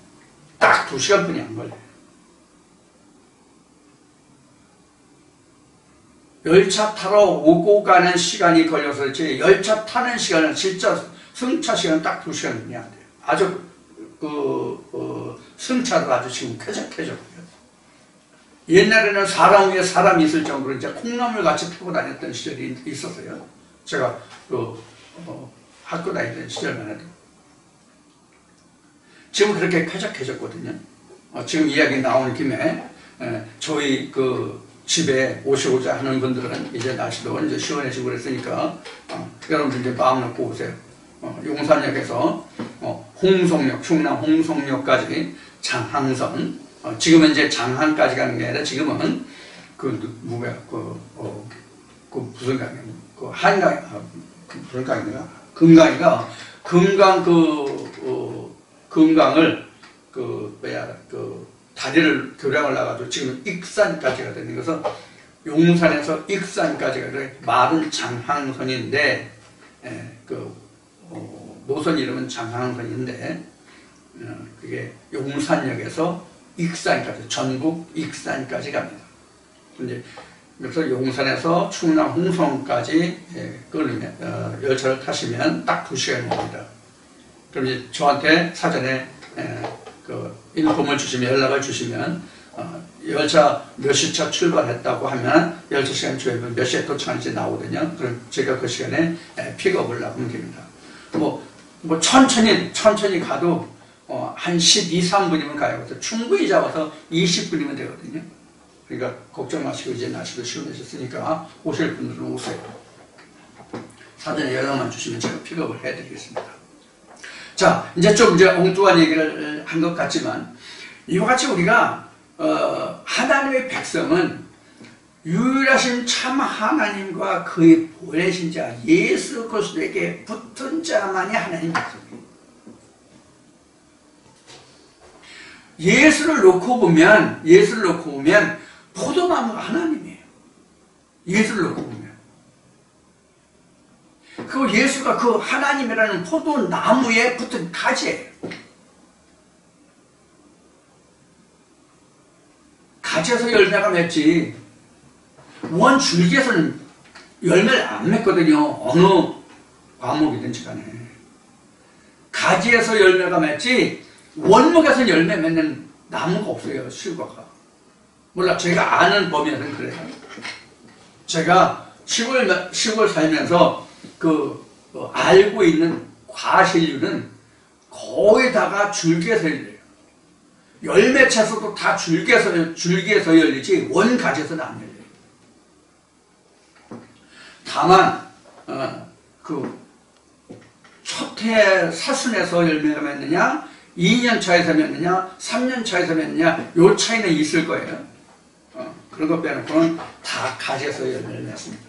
딱 2시간뿐이 안 걸려요. 열차 타러 오고 가는 시간이 걸려서 제 열차 타는 시간은 진짜 승차 시간은 딱 2시간뿐이 안 돼요. 아주 승차도 아주 지금 쾌적해졌고요. 옛날에는 사람 위에 사람이 있을 정도로 이제 콩나물 같이 타고 다녔던 시절이 있었어요. 제가 학교 다니던 시절만 해도. 지금 그렇게 쾌적해졌거든요. 지금 이야기 나오는 김에 저희 집에 오시고자 하는 분들은 이제 날씨도 이제 시원해지고 그랬으니까 여러분들 이제 마음 놓고 오세요. 용산역에서 홍성역, 충남 홍성역까지 장항선, 지금은 이제 장항까지 가는 게 아니라 지금은 무슨 강이야? 무슨 강인가? 금강이가 금강을 다리를 교량을 나가지고 지금 익산까지가 되는 것은 용산에서 익산까지가 말은 장항선인데 노선 이름은 장항선인데 그게 용산역에서 익산까지 전국 익산까지 갑니다. 이제 그래서 용산에서 충남 홍성까지 열차를 타시면 딱 2시간이 됩니다. 그럼 이제 저한테 사전에 인폼을 주시면 연락을 주시면 열차 몇 시차 출발했다고 하면 열차 시간 주면 몇 시에 도착하는지 나오거든요. 그럼 제가 그 시간에 픽업을 나가면 됩니다. 천천히 가도 한 12, 3분이면 가요. 그래서 충분히 잡아서 20분이면 되거든요. 그러니까 걱정 마시고 이제 날씨도 시원해졌으니까 오실 분들은 오세요. 사전에 연락만 주시면 제가 픽업을 해드리겠습니다. 자, 이제 좀 엉뚱한 얘기를 한 것 같지만 이와 같이 우리가 하나님의 백성은 유일하신 참 하나님과 그의 보내신 자 예수 그리스도에게 붙은 자만이 하나님 백성이에요. 예수를 놓고 보면 포도나무가 하나님이에요. 예수를 놓고 보면. 그 예수가 그 하나님이라는 포도나무에 붙은 가지예요. 가지에서 열매가 맺지 원 줄기에서는 열매를 안 맺거든요. 어느 과목이든지 간에. 가지에서 열매가 맺지 원목에서 열매 맺는 나무가 없어요. 실과가. 몰라, 제가 아는 범위에서는 그래요. 제가 시골 살면서 알고 있는 과실류는 거의 다가 줄기에서 열려요. 열매 채소도 다 줄기에서 열리지 원가지에서는 안 열려요. 다만 첫해 사순에서 열매가 맺느냐 2년 차에서 맺느냐 3년 차에서 맺느냐 요 차이는 있을 거예요. 그런 거 빼놓고는 다 가지에서 열매를 맺습니다.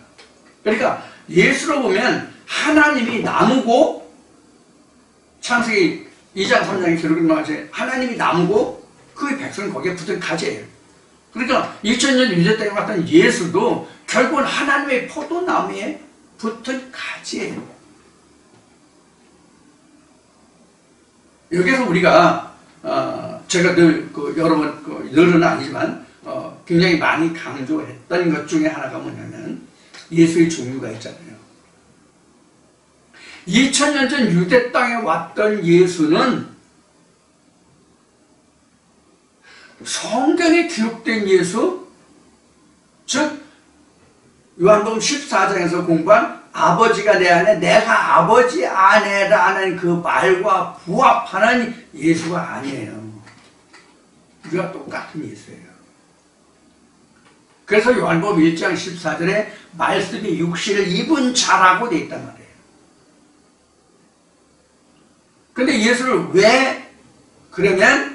그러니까 예수로 보면 하나님이 나무고 창세기 2장 3장의 기록이 나오지 하나님이 나무고 그 백성은 거기에 붙은 가지예요. 그러니까 2000년 유대 땅에 왔던 예수도 결국은 하나님의 포도나무에 붙은 가지예요. 여기서 우리가 제가 늘 여러 번 늘은 아니지만 굉장히 많이 강조했던 것 중에 하나가 뭐냐면 예수의 종류가 있잖아요. 2000년 전 유대 땅에 왔던 예수는 성경에 기록된 예수, 즉 요한복음 14장에서 공부한 아버지가 내 안에 내가 아버지 안에라는 그 말과 부합하는 예수가 아니에요. 우리가 똑같은 예수예요. 그래서 요한복음 1장 14절에 말씀이 육신을 입은 자라고 돼 있단 말이에요. 근데 예수를 왜 그러면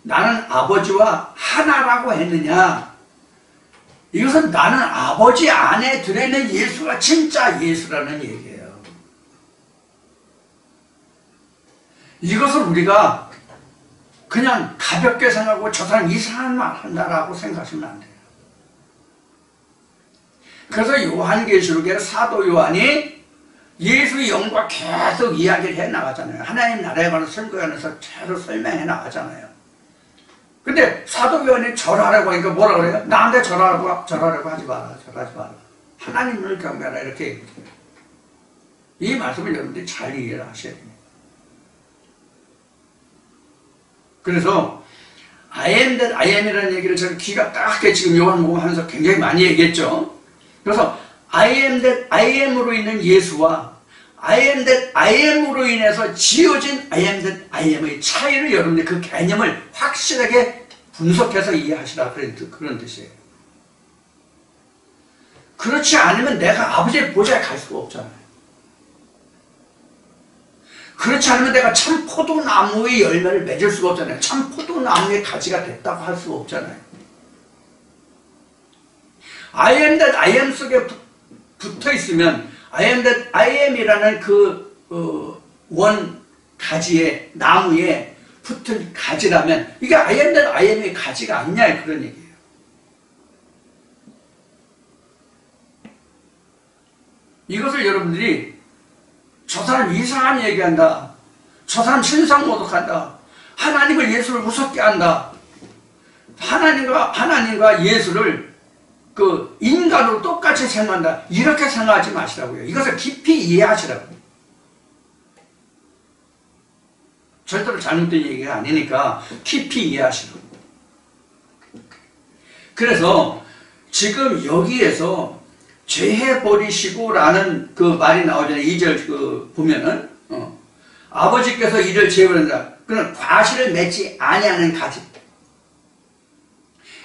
나는 아버지와 하나라고 했느냐? 이것은 나는 아버지 안에 들어있는 예수가 진짜 예수라는 얘기예요. 이것을 우리가 그냥 가볍게 생각하고 저 사람 이상한 말 한다라고 생각하시면 안 돼요. 그래서 요한계시록에 사도 요한이 예수의 영과 계속 이야기를 해 나가잖아요. 하나님 나라에 관한 설교하면서 계속 설명해 나가잖아요. 근데 사도 요한이 절하라고 하니까 뭐라 그래요? 나한테 절하라고 하지 마라. 절하지 마라. 하나님을 경배하라. 이렇게 얘기해요. 이 말씀을 여러분들이 잘 이해를 하셔야 됩니다. 그래서 I am that I am이라는 얘기를 제가 귀가 딱게 지금 요한복음 하면서 굉장히 많이 얘기했죠. 그래서 I am that I am으로 있는 예수와 I am that I am으로 인해서 지어진 I am that I am의 차이를 여러분들이 그 개념을 확실하게 분석해서 이해하시라 그런 뜻이에요. 그렇지 않으면 내가 아버지의 보좌에 갈 수가 없잖아요. 그렇지 않으면 내가 참 포도나무의 열매를 맺을 수가 없잖아요. 참 포도나무의 가지가 됐다고 할 수가 없잖아요. I am that I am 속에 붙어 있으면 I am that I am이라는 그 원 가지에 나무에 붙은 가지라면 이게 I am that I am의 가지가 아니냐 그런 얘기예요. 이것을 여러분들이 저 사람 이상한 얘기한다. 저 사람 신상 모독한다. 하나님을 예수를 무섭게 한다. 하나님과 예수를 그 인간으로 똑같이 생각한다. 이렇게 생각하지 마시라고요. 이것을 깊이 이해하시라고요. 절대로 잘못된 얘기가 아니니까 깊이 이해하시라고. 그래서 지금 여기에서 죄해 버리시고 라는 그 말이 나오잖아요. 2절 보면은 아버지께서 이를 제어한다. 그는 과실을 맺지 아니하는 가지.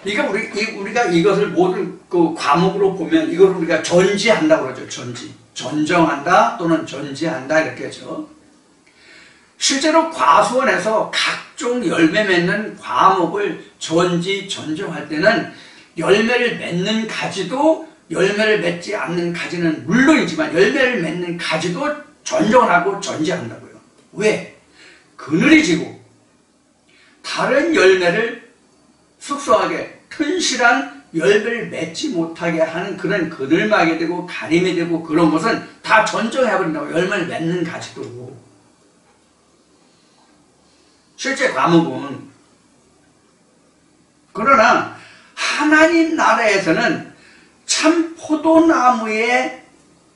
그러니까 우리가 이것을 모든 그 과목으로 보면 이걸 우리가 전지한다고 그러죠. 전정한다 또는 전지한다 이렇게 하죠. 실제로 과수원에서 각종 열매 맺는 과목을 전정할 때는 열매를 맺는 가지도 열매를 맺지 않는 가지는 물론이지만 열매를 맺는 가지도 전정하고 전지한다고요. 왜? 그늘이 지고 다른 열매를 숙성하게 튼실한 열매를 맺지 못하게 하는 그런 그늘막이 되고 가림이 되고 그런 것은 다 전정해버린다고. 열매를 맺는 가지도. 실제 과목은. 그러나 하나님 나라에서는 참 포도나무의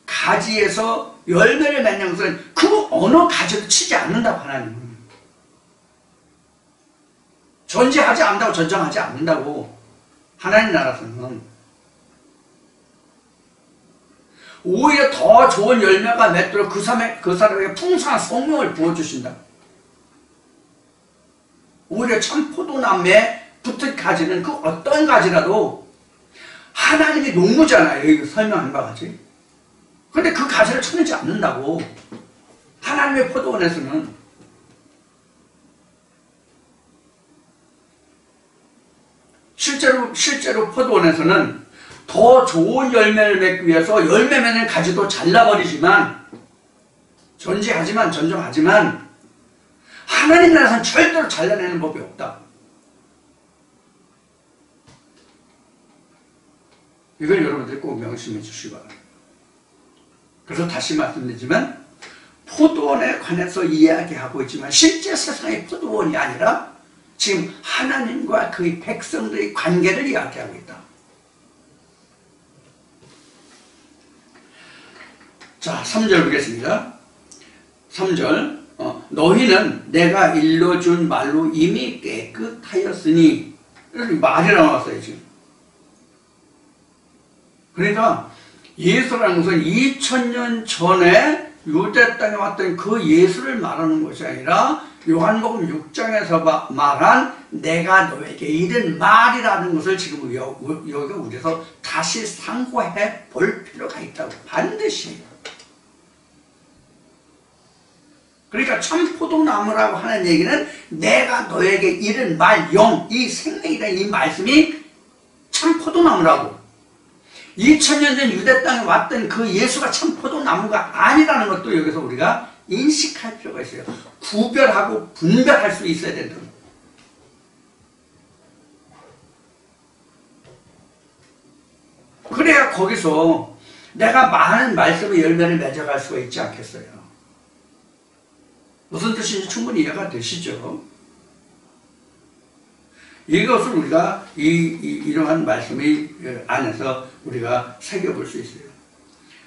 가지에서 열매를 맺는 것은 그 어느 가지도 치지 않는다고. 하나님은 전지하지 않는다고. 전정하지 않는다고. 하나님 나라에서는 오히려 더 좋은 열매가 맺도록 그 사람에게 풍성한 성령을 부어주신다. 오히려 참 포도나무에 붙은 가지는 그 어떤 가지라도 하나님이 농부잖아요. 여기 설명한 바와 같이. 그런데 그 가지를 쳐내지 않는다고. 하나님의 포도원에서는. 실제로 포도원에서는 더 좋은 열매를 맺기 위해서 열매 맺는 가지도 잘라버리지만, 전정하지만 하나님 나라에서는 절대로 잘라내는 법이 없다. 이걸 여러분들이 꼭 명심해 주시기 바랍니다. 그래서 다시 말씀드리지만 포도원에 관해서 이야기하고 있지만 실제 세상의 포도원이 아니라 지금 하나님과 그의 백성들의 관계를 이야기하고 있다. 자, 3절 보겠습니다. 3절 너희는 내가 일러준 말로 이미 깨끗하였으니, 말이 나왔어요 지금. 그러니까 예수라는 것은 2000년 전에 유대 땅에 왔던 그 예수를 말하는 것이 아니라 요한복음 6장에서 말한 내가 너에게 이른 말이라는 것을 지금 여기 우리에서 다시 상고해 볼 필요가 있다고, 반드시. 그러니까 참 포도나무라고 하는 얘기는 내가 너에게 이른 말, 영, 이 생명이라는 이 말씀이 참 포도나무라고. 2000년 전 유대 땅에 왔던 그 예수가 참 포도나무가 아니라는 것도 여기서 우리가 인식할 필요가 있어요. 구별하고 분별할 수 있어야 된다. 그래야 거기서 내가 많은 말씀의 열매를 맺어갈 수가 있지 않겠어요. 무슨 뜻인지 충분히 이해가 되시죠? 이것을 우리가 이러한 말씀의 안에서 우리가 새겨볼 수 있어요.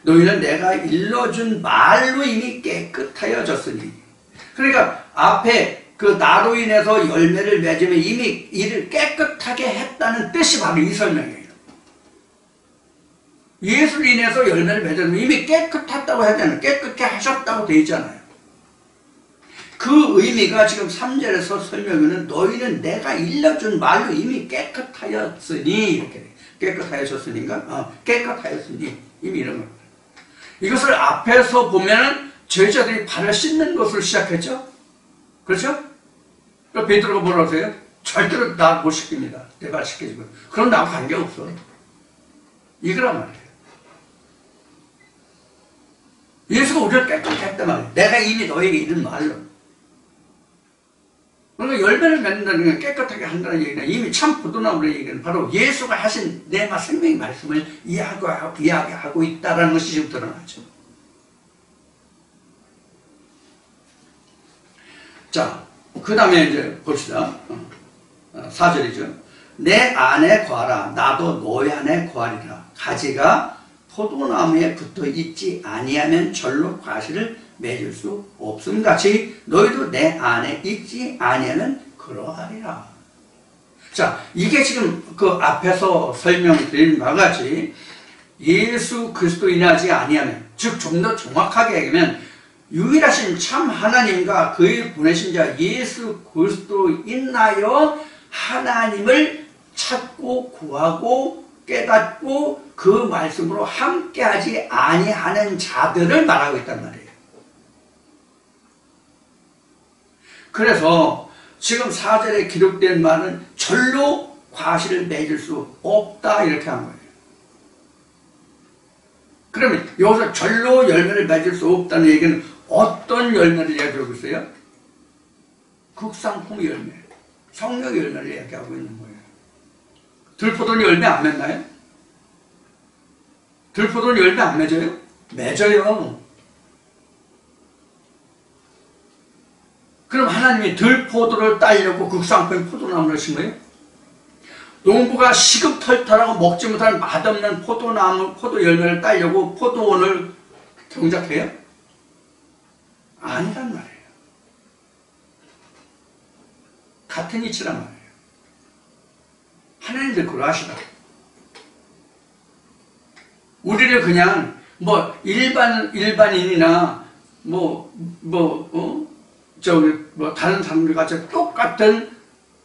너희는 내가 일러준 말로 이미 깨끗하여졌으니. 그러니까 앞에 그 나로 인해서 열매를 맺으면 이미 이를 깨끗하게 했다는 뜻이 바로 이 설명이에요. 예수로 인해서 열매를 맺으면 이미 깨끗했다고 하잖아요. 깨끗게 하셨다고 되어 있잖아요. 그 의미가 지금 3절에서 설명하는 너희는 내가 일러준 말로 이미 깨끗하였으니, 이렇게 깨끗하였으니까 깨끗하였으니, 이미 이런 겁니다. 이것을 앞에서 보면 제자들이 발을 씻는 것을 시작했죠. 그렇죠? 베드로가 뭐라고 하세요? 절대로 나 못 시킵니다. 내 발 씻겨주고. 그럼 나하고 관계없어. 이거란 말이에요. 예수가 우리를 깨끗하게 했단 말이에요. 내가 이미 너에게 이른 말로. 그러니까 열매를 맺는다는 건 깨끗하게 한다는 얘기는, 이미 참 포도나무의 얘기는 바로 예수가 하신 내 생명의 말씀을 이야기하고 있다는 것이 지금 드러나죠. 자, 그 다음에 이제 봅시다. 4절이죠. 내 안에 거하라. 나도 너희 안에 거하리라. 가지가 포도나무에 붙어 있지 아니하면 절로 과실을 맺을 수 없음 같이 너희도 내 안에 있지 아니하면 그러하리라. 자, 이게 지금 그 앞에서 설명드린 바와 같이 예수 그리스도인하지 아니하면, 즉 좀 더 정확하게 얘기하면 유일하신 참 하나님과 그의 보내신 자 예수 그리스도인하여 하나님을 찾고 구하고 깨닫고 그 말씀으로 함께하지 아니하는 자들을 말하고 있단 말이에요. 그래서 지금 4절에 기록된 말은 절로 과실을 맺을 수 없다, 이렇게 한 거예요. 그러면 여기서 절로 열매를 맺을 수 없다는 얘기는 어떤 열매를 이야기하고 있어요? 극상품 열매, 성령 열매를 이야기하고 있는 거예요. 들포도는 열매 안 맺나요? 들포도는 열매 안 맺어요? 맺어요. 그럼 하나님이 들포도를 따려고 극상품 포도나무를 심어요? 농부가 시금털털하고 먹지 못하는 맛없는 포도나무, 포도 열매를 따려고 포도원을 경작해요? 아니란 말이에요. 같은 이치란 말이에요. 하나님도 그러하시다. 우리를 그냥 일반인이나 다른 사람들 같이 똑같은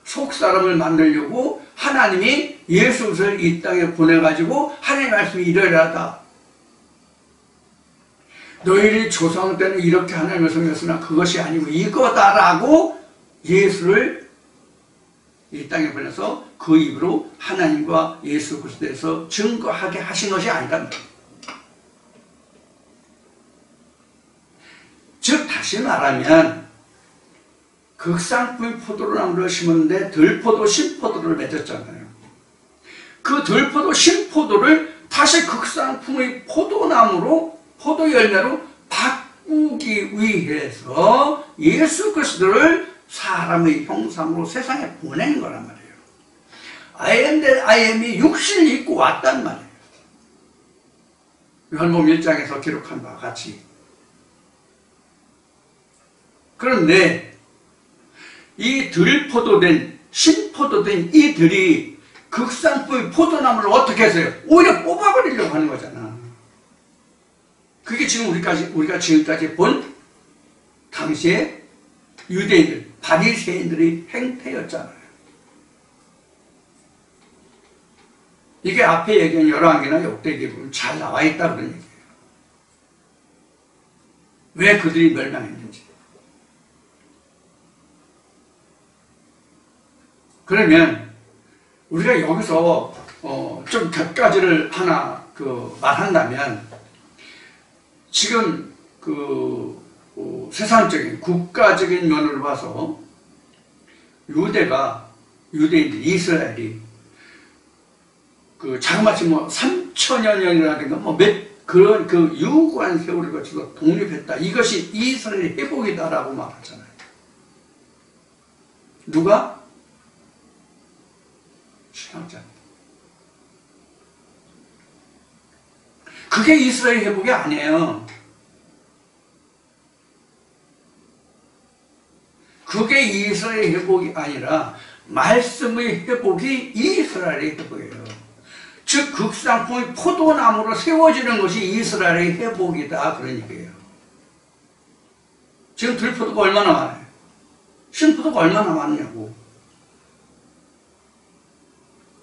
속사람을 만들려고 하나님이 예수를 이 땅에 보내가지고 하나님의 말씀이 이러이러하다. 너희들이 조상 때는 이렇게 하나님을 섬겼으나 그것이 아니고 이거다라고 예수를 이 땅에 보내서 그 입으로 하나님과 예수 그리스도에서 증거하게 하신 것이 아니란 말이에요. 즉 다시 말하면 극상품 포도나무를 심었는데 들포도 신포도를 맺었잖아요. 그 들포도 신포도를 다시 극상품의 포도나무로, 포도 열매로 바꾸기 위해서 예수 그리스도를 사람의 형상으로 세상에 보낸 거란 말이에요. I am that I am이 육신을 입고 왔단 말이에요. 요한복음 1장에서 기록한 바와 같이. 그런데 이 들포도된, 신포도된 이 들이 극상품의 포도나무를 어떻게 했어요? 오히려 뽑아버리려고 하는 거잖아. 그게 지금 우리가 지금까지 본 당시에 유대인들, 바리새인들의 행태였잖아요. 이게 앞에 얘기한 열왕기나 역대기에 보면 잘 나와 있다 그런 얘기예요. 왜 그들이 멸망했는지. 그러면 우리가 여기서 좀 몇 가지를 하나 말한다면, 지금 세상적인 국가적인 면으로 봐서 유대인들, 이스라엘이 자그마치 3,000여년이라든가 그런 유구한 세월을 거쳐서 독립했다. 이것이 이스라엘의 회복이다라고 말하잖아요. 누가? 신학자. 그게 이스라엘 회복이 아니에요. 그게 이스라엘 회복이 아니라 말씀의 회복이 이스라엘의 회복이에요. 즉 극상품의 포도나무로 세워지는 것이 이스라엘의 회복이다 그런 얘기예요. 지금 들포도가 얼마나 많아요? 신포도가 얼마나 많냐고.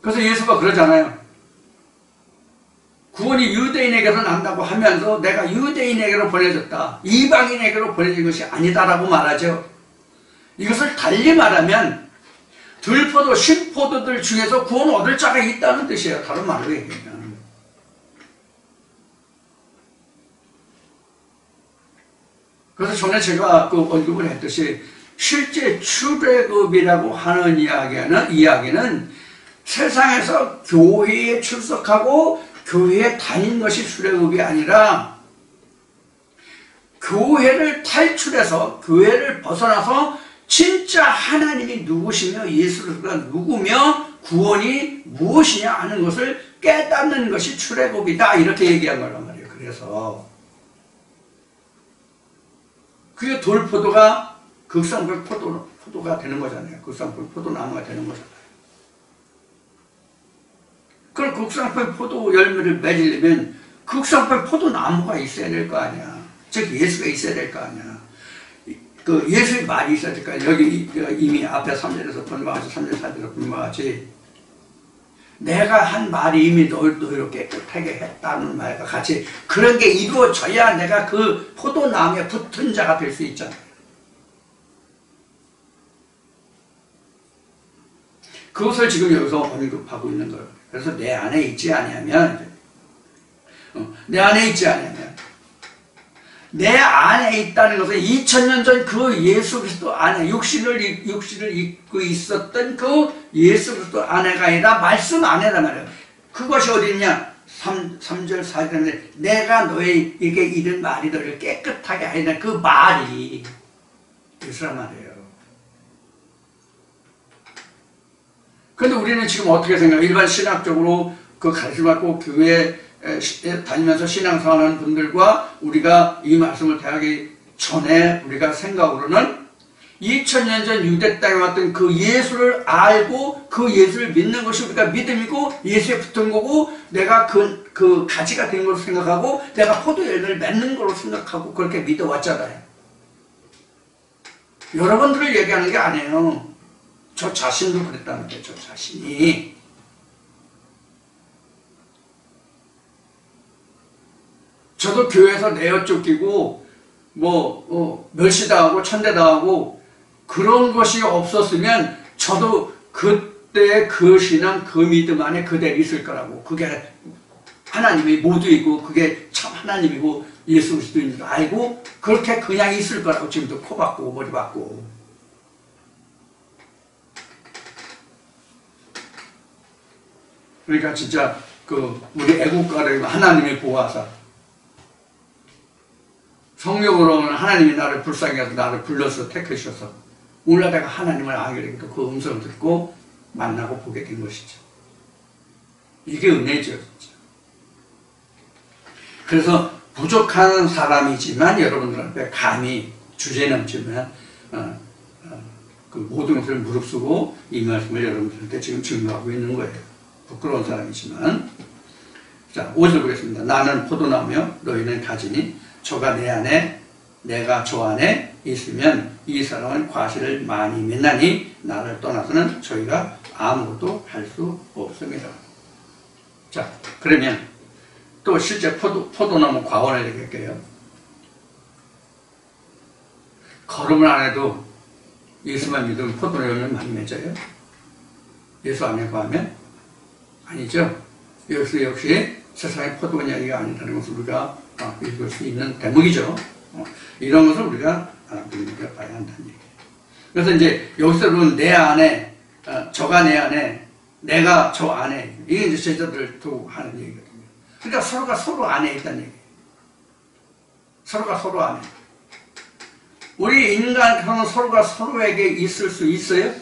그래서 예수가 그러잖아요. 구원이 유대인에게로 난다고 하면서 내가 유대인에게로 보내졌다, 이방인에게로 보내진 것이 아니다라고 말하죠. 이것을 달리 말하면 들포도, 신포도들 중에서 구원 얻을 자가 있다는 뜻이에요. 다른 말로 얘기하면. 그래서 전에 제가 언급을 했듯이 실제 출애굽이라고 하는 이야기는 세상에서 교회에 출석하고 교회에 다닌 것이 출애굽이 아니라 교회를 탈출해서, 교회를 벗어나서 진짜 하나님이 누구시며 예수가 누구며 구원이 무엇이냐 하는 것을 깨닫는 것이 출애굽이다 이렇게 얘기한 거란 말이에요. 그래서 그게 돌포도가 극상풀 포도가 되는 거잖아요. 극상풀 포도나무가 되는 거잖아요. 그럼 극상풀 포도 열매를 맺으려면 극상풀 포도나무가 있어야 될 거 아니야. 즉 예수가 있어야 될 거 아니야. 예수의 말이 있어야 될 거 아니야. 여기 이미 앞에 3절에서 본 바같이, 3절 4절에서 본 바같이 내가 한 말이 이미 너희로 깨끗하게 했다는 말과 같이 그런 게 이루어져야 내가 그 포도나무에 붙은 자가 될 수 있잖아요. 그것을 지금 여기서 언급하고 있는 거예요. 그래서 내 안에 있지 않으면 내 안에 있다는 것은 2000년 전 그 예수 그리스도 안에 육신을 입고 있었던 그 예수 그리스도 안에가 아니라 말씀 안에란 말이에요. 그것이 어디 있냐? 3절 4절에 내가 너에게 이른 말이 너를 깨끗하게 하리라. 그 말이 예수란 말이에요. 그런데 우리는 지금 어떻게 생각해요? 일반 신학적으로 그 가르침을 받고 교회에 다니면서 신앙생활하는 분들과 우리가 이 말씀을 대하기 전에 우리가 생각으로는 2000년 전 유대 땅에 왔던 그 예수를 알고 그 예수를 믿는 것이 우리가 믿음이고 예수에 붙은 거고 내가 그 가지가 된 걸로 생각하고 내가 포도 열매를 맺는 걸로 생각하고 그렇게 믿어왔잖아요. 여러분들을 얘기하는 게 아니에요. 저 자신도 그랬다는 거예요. 저 자신이. 저도 교회에서 내어 쫓기고 멸시당하고 천대당하고 그런 것이 없었으면 저도 그때 그 신앙 그 믿음 안에 그대로 있을 거라고. 그게 하나님이 모두이고 그게 참 하나님이고 예수 그리스도인 줄 알고 그렇게 그냥 있을 거라고. 지금도 코 박고 머리 박고. 그러니까 진짜 우리 애국가를 하나님의 보호하사. 성경으로는 하나님이 나를 불쌍히 해서 나를 불러서 택하셔서 오늘 내가 하나님을 알게 되고 그 음성을 듣고 만나고 보게 된 것이죠. 이게 은혜죠. 진짜. 그래서 부족한 사람이지만 여러분들 앞에 감히 주제넘지만 그 모든 것을 무릅쓰고 이 말씀을 여러분들한테 지금 증거하고 있는 거예요. 부끄러운 사람이지만. 자, 5절 보겠습니다. 나는 포도나무며 너희는 가지니 저가 내 안에 내가 저 안에 있으면 이 사람은 과실을 많이 맺나니 나를 떠나서는 저희가 아무것도 할 수 없습니다. 자, 그러면 또 실제 포도나무 과언을 얘기할게요. 걸음을 안 해도 예수만 믿으면 포도나무는 많이 맺어요? 예수 안 믿고 하면? 아니죠. 여기서 역시 세상의 포도 이야기가 아니라는 것을 우리가 읽을 수 있는 대목이죠. 이런 것을 우리가 눈여겨봐야 한다는 얘기예요. 그래서 이제 여기서는 내 안에, 저가 내 안에, 내가 저 안에, 이게 이제 제자들 두고 하는 얘기거든요. 그러니까 서로가 서로 안에 있다는 얘기예요. 서로가 서로 안에. 우리 인간은 서로가 서로에게 있을 수 있어요?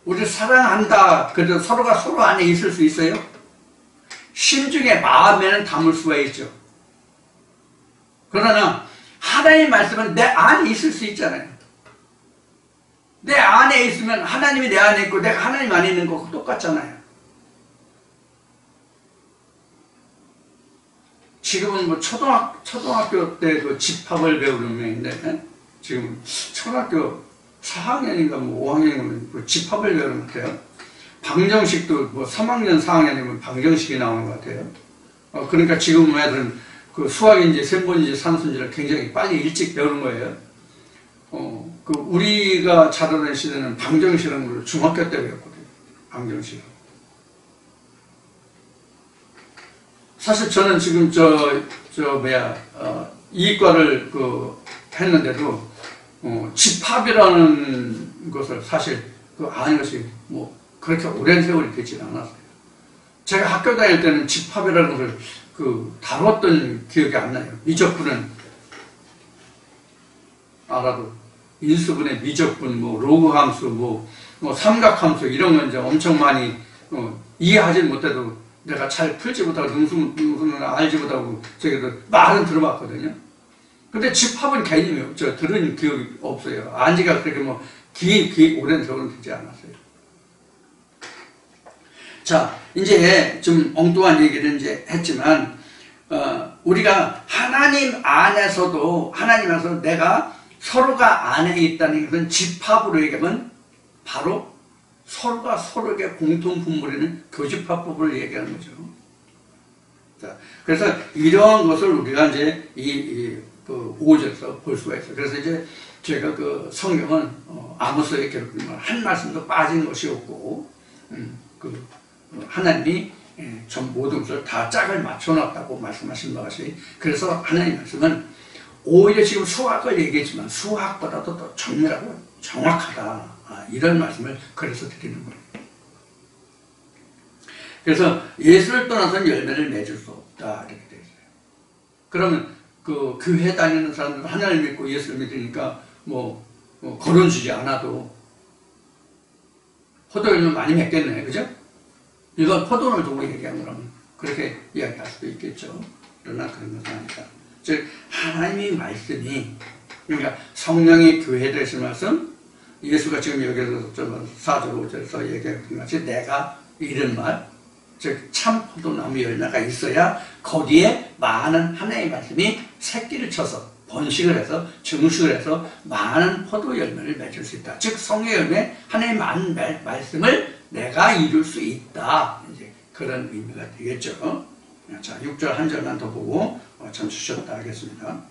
우리 사랑한다. 그래도 서로가 서로 안에 있을 수 있어요? 심중에 마음에는 담을 수가 있죠. 그러나 하나님의 말씀은 내 안에 있을 수 있잖아요. 내 안에 있으면 하나님이 내 안에 있고 내가 하나님 안에 있는 거고 똑같잖아요. 지금은 뭐 초등학교 때 그 집합을 배우는 명인데 지금 초등학교 4학년인가 뭐 5학년이면 그 집합을 배우는 것 같아요. 방정식도 뭐 3학년 4학년이면 방정식이 나오는 것 같아요. 그러니까 지금 애들은 그 수학인지 생분인지 산수인지를 굉장히 빨리 일찍 배우는 거예요. 그 우리가 자라는 시대는 방정식이라는 걸 중학교 때 배웠거든요. 방정식. 사실 저는 지금 이과를 했는데도 집합이라는 것을 사실 아는 것이 뭐 그렇게 오랜 세월이 되지는 않았어요. 제가 학교 다닐 때는 집합이라는 것을 다뤘던 기억이 안 나요. 미적분은 알아도 인수분해 미적분, 뭐 로그 함수, 뭐 삼각함수 이런 건 이제 엄청 많이 이해하지 못해도 내가 잘 풀지 못하고 능수는 알지 못하고 저기도 말은 들어봤거든요. 근데 집합은 개념이 없죠. 들은 기억이 없어요. 안지가 그렇게 뭐 오랜 세월은 되지 않았어요. 자, 이제 좀 엉뚱한 얘기를 이제 했지만, 우리가 하나님 안에서도 내가 서로가 안에 있다는 것은 집합으로 얘기하면 바로 서로가 서로에게 공통 분모되는 교집합법을 얘기하는 거죠. 자, 그래서 이러한 것을 우리가 이제 이 5절에서 볼 수가 있어요. 그래서 이제 제가 성경은 아모스에 기록된 한 말씀도 빠진 것이 없고, 하나님이 전 모든 것을 다 짝을 맞춰놨다고 말씀하신 것이, 그래서 하나님 말씀은 오히려 지금 수학을 얘기했지만 수학보다도 더 정밀하고 정확하다. 이런 말씀을 그래서 드리는 거예요. 그래서 예수를 떠나서는 열매를 맺을 수 없다. 이렇게 되어 있어요. 그러면 교회 다니는 사람들 하나님 믿고 예수를 믿으니까 거론 주지 않아도 포도열매 많이 맺겠네. 그죠? 이건 포도를 두고 얘기한 거라면 그렇게 이야기할 수도 있겠죠. 그러나 그런 것은 아니다. 즉 하나님의 말씀이, 그러니까 성령의 교회 되신 말씀, 예수가 지금 여기서 4절 5절에서 얘기하는 것이 내가 이런 말, 즉 참 포도나무 열매가 있어야 거기에 많은 하나님의 말씀이 새끼를 쳐서 번식을 해서 증식을 해서 많은 포도 열매를 맺을 수 있다. 즉 성의 열매, 하나님의 많은 말씀을 내가 이룰 수 있다. 이제 그런 의미가 되겠죠. 자, 6절 한 절만 더 보고 잠시 쉬었다 하겠습니다.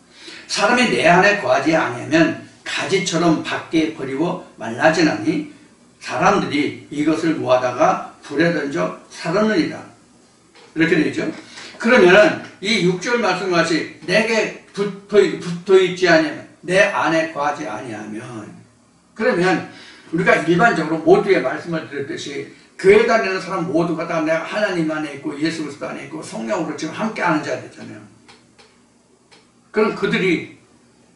사람이 내 안에 거하지 아니하면 가지처럼 밖에 버리고 말라지나니 사람들이 이것을 모아다가 불에 던져 사르느니라. 이렇게 되죠. 그러면 이 6절 말씀과 같이 내게 붙어있지 아니하면, 내 안에 거하지 아니하면, 그러면 우리가 일반적으로 모두의 말씀을 드렸듯이 교회 다니는 사람 모두가 다 내가 하나님 안에 있고 예수 그리스도 안에 있고 성령으로 지금 함께 하는 자들이잖아요. 그럼 그들이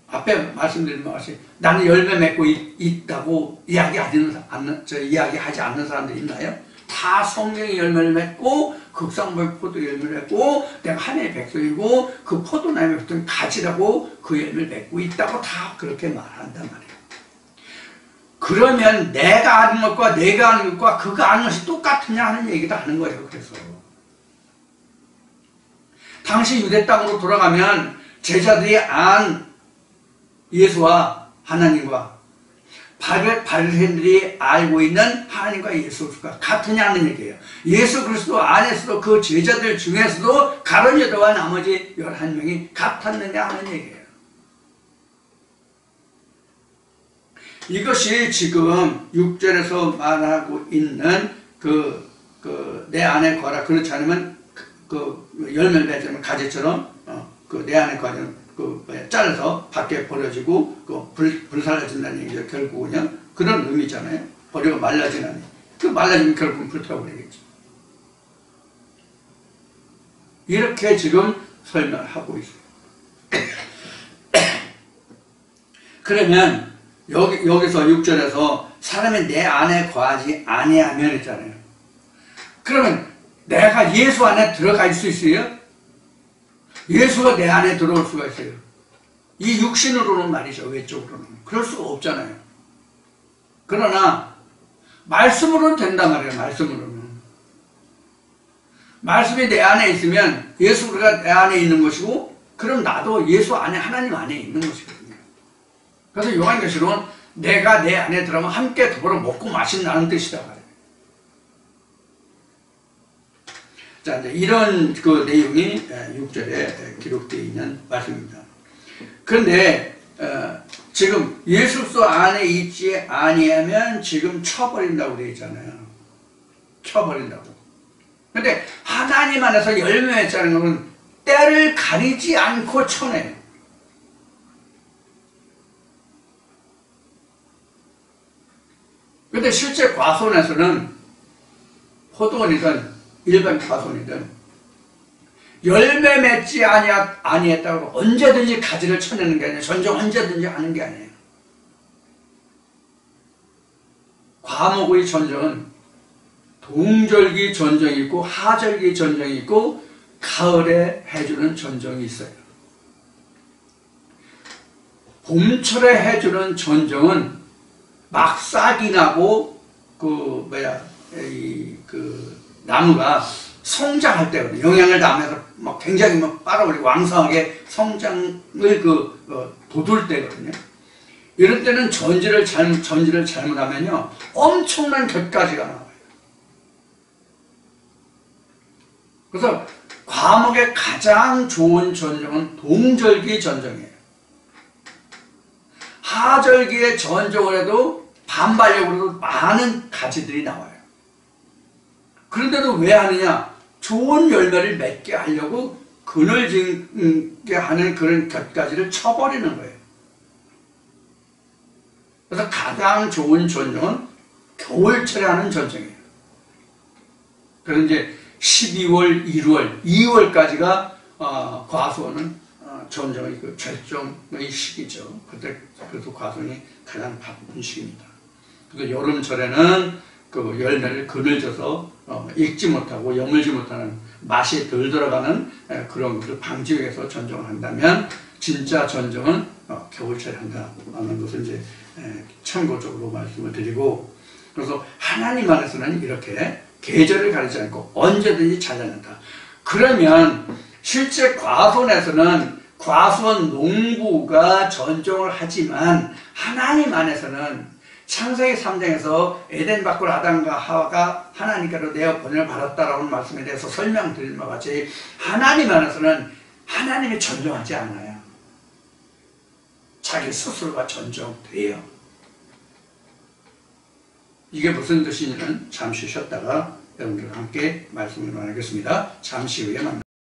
앞에 말씀드린 것이 나는 열매 맺고 있다고 이야기하지 않는 사람들이 있나요? 다 성령의 열매를 맺고 극성의 포도 열매를 맺고 내가 하나님의 백성이고 그 포도나무의 백성이 가지라고 그 열매를 맺고 있다고 다 그렇게 말한단 말이에요. 그러면 내가 아는 것과 내가 아는 것과 그가 아는 것이 똑같으냐 하는 얘기도 하는 거예요. 그래서 당시 유대 땅으로 돌아가면 제자들이 안 예수와 하나님과 바리새인들이 알고 있는 하나님과 예수 그리스도가 같으냐는 얘기예요. 예수 그리스도 안에서도 그 제자들 중에서도 가룟 유다와 나머지 11명이 같았느냐 하는 얘기예요. 이것이 지금 6절에서 말하고 있는 내 안에 거하라. 그렇지 않으면 그 열매를 맺으면 가지처럼 내 안에 거하면 잘라서 밖에 버려지고 불살라진다는 얘기죠. 결국은요. 그런 의미잖아요. 버리고 말라지나니. 그 말라지면 결국은 불타버리겠죠. 이렇게 지금 설명을 하고 있어요. 그러면 여기서 6절에서 사람이 내 안에 거하지 아니하면 했잖아요. 그러면 내가 예수 안에 들어갈 수 있어요? 예수가 내 안에 들어올 수가 있어요. 이 육신으로는 말이죠. 외적으로는. 그럴 수가 없잖아요. 그러나 말씀으로는 된단 말이에요. 말씀으로는. 말씀이 내 안에 있으면 예수가 내 안에 있는 것이고 그럼 나도 예수 안에 하나님 안에 있는 것이거든요. 그래서 요한계시록은 내가 내 안에 들어가면 함께 더불어 먹고 마신다는 뜻이다 말이에요. 자, 이제 이런 그 내용이 6절에 기록되어 있는 말씀입니다. 그런데 지금 예수 그리스도 안에 있지 아니하면 지금 쳐버린다고 되어 있잖아요. 쳐버린다고. 그런데 하나님 안에서 열매 맺자는 것은 때를 가리지 않고 쳐내요. 그런데 실제 과손에서는 포도원이든 일반 과손이든 열매 맺지 아니했다고 언제든지 가지를 쳐내는 게 아니에요. 전쟁 언제든지 하는 게 아니에요. 과목의 전쟁은 동절기 전쟁이 있고 하절기 전쟁이 있고 가을에 해주는 전쟁이 있어요. 봄철에 해주는 전쟁은 막 싹이 나고 나무가 성장할 때거든요. 영양을 담아서 막 굉장히 막 빨아올리고 왕성하게 성장을 돋울 때거든요. 이럴 때는 전지를 잘못하면요 엄청난 곁가지가 나와요. 그래서 과목의 가장 좋은 전쟁은 동절기 전쟁이에요. 하절기에 전쟁을 해도 반발력으로도 많은 가지들이 나와요. 그런데도 왜 하느냐? 좋은 열매를 맺게 하려고 그늘지게 하는 그런 곁가지를 쳐버리는 거예요. 그래서 가장 좋은 전쟁은 겨울철에 하는 전쟁이에요. 그래서 이제 12월, 1월, 2월까지가 과수원은 전쟁의 그 절정의 시기죠. 그래서 과수원이 가장 바쁜 시기입니다. 그래서 여름철에는 그 열매를 그늘져서 익지 못하고 여물지 못하는 맛이 덜 들어가는 그런 것을 방지하기 위해서 전쟁을 한다면 진짜 전쟁은 겨울철에 한다는 것을 이제 참고적으로 말씀을 드리고, 그래서 하나님 안에서는 이렇게 계절을 가리지 않고 언제든지 잘라낸다. 그러면 실제 과손에서는 과수원 농부가 전쟁을 하지만 하나님 안에서는 창세기 3장에서 에덴 밖으로 아담과 하와가 하나님께로 내어 번을 받았다라는 말씀에 대해서 설명드린 바와 같이 하나님 안에서는 하나님이 전쟁하지 않아요. 자기 스스로가 전쟁돼요. 이게 무슨 뜻인지는 잠시 쉬었다가 여러분들과 함께 말씀을 나누겠습니다. 잠시 후에 만납니다.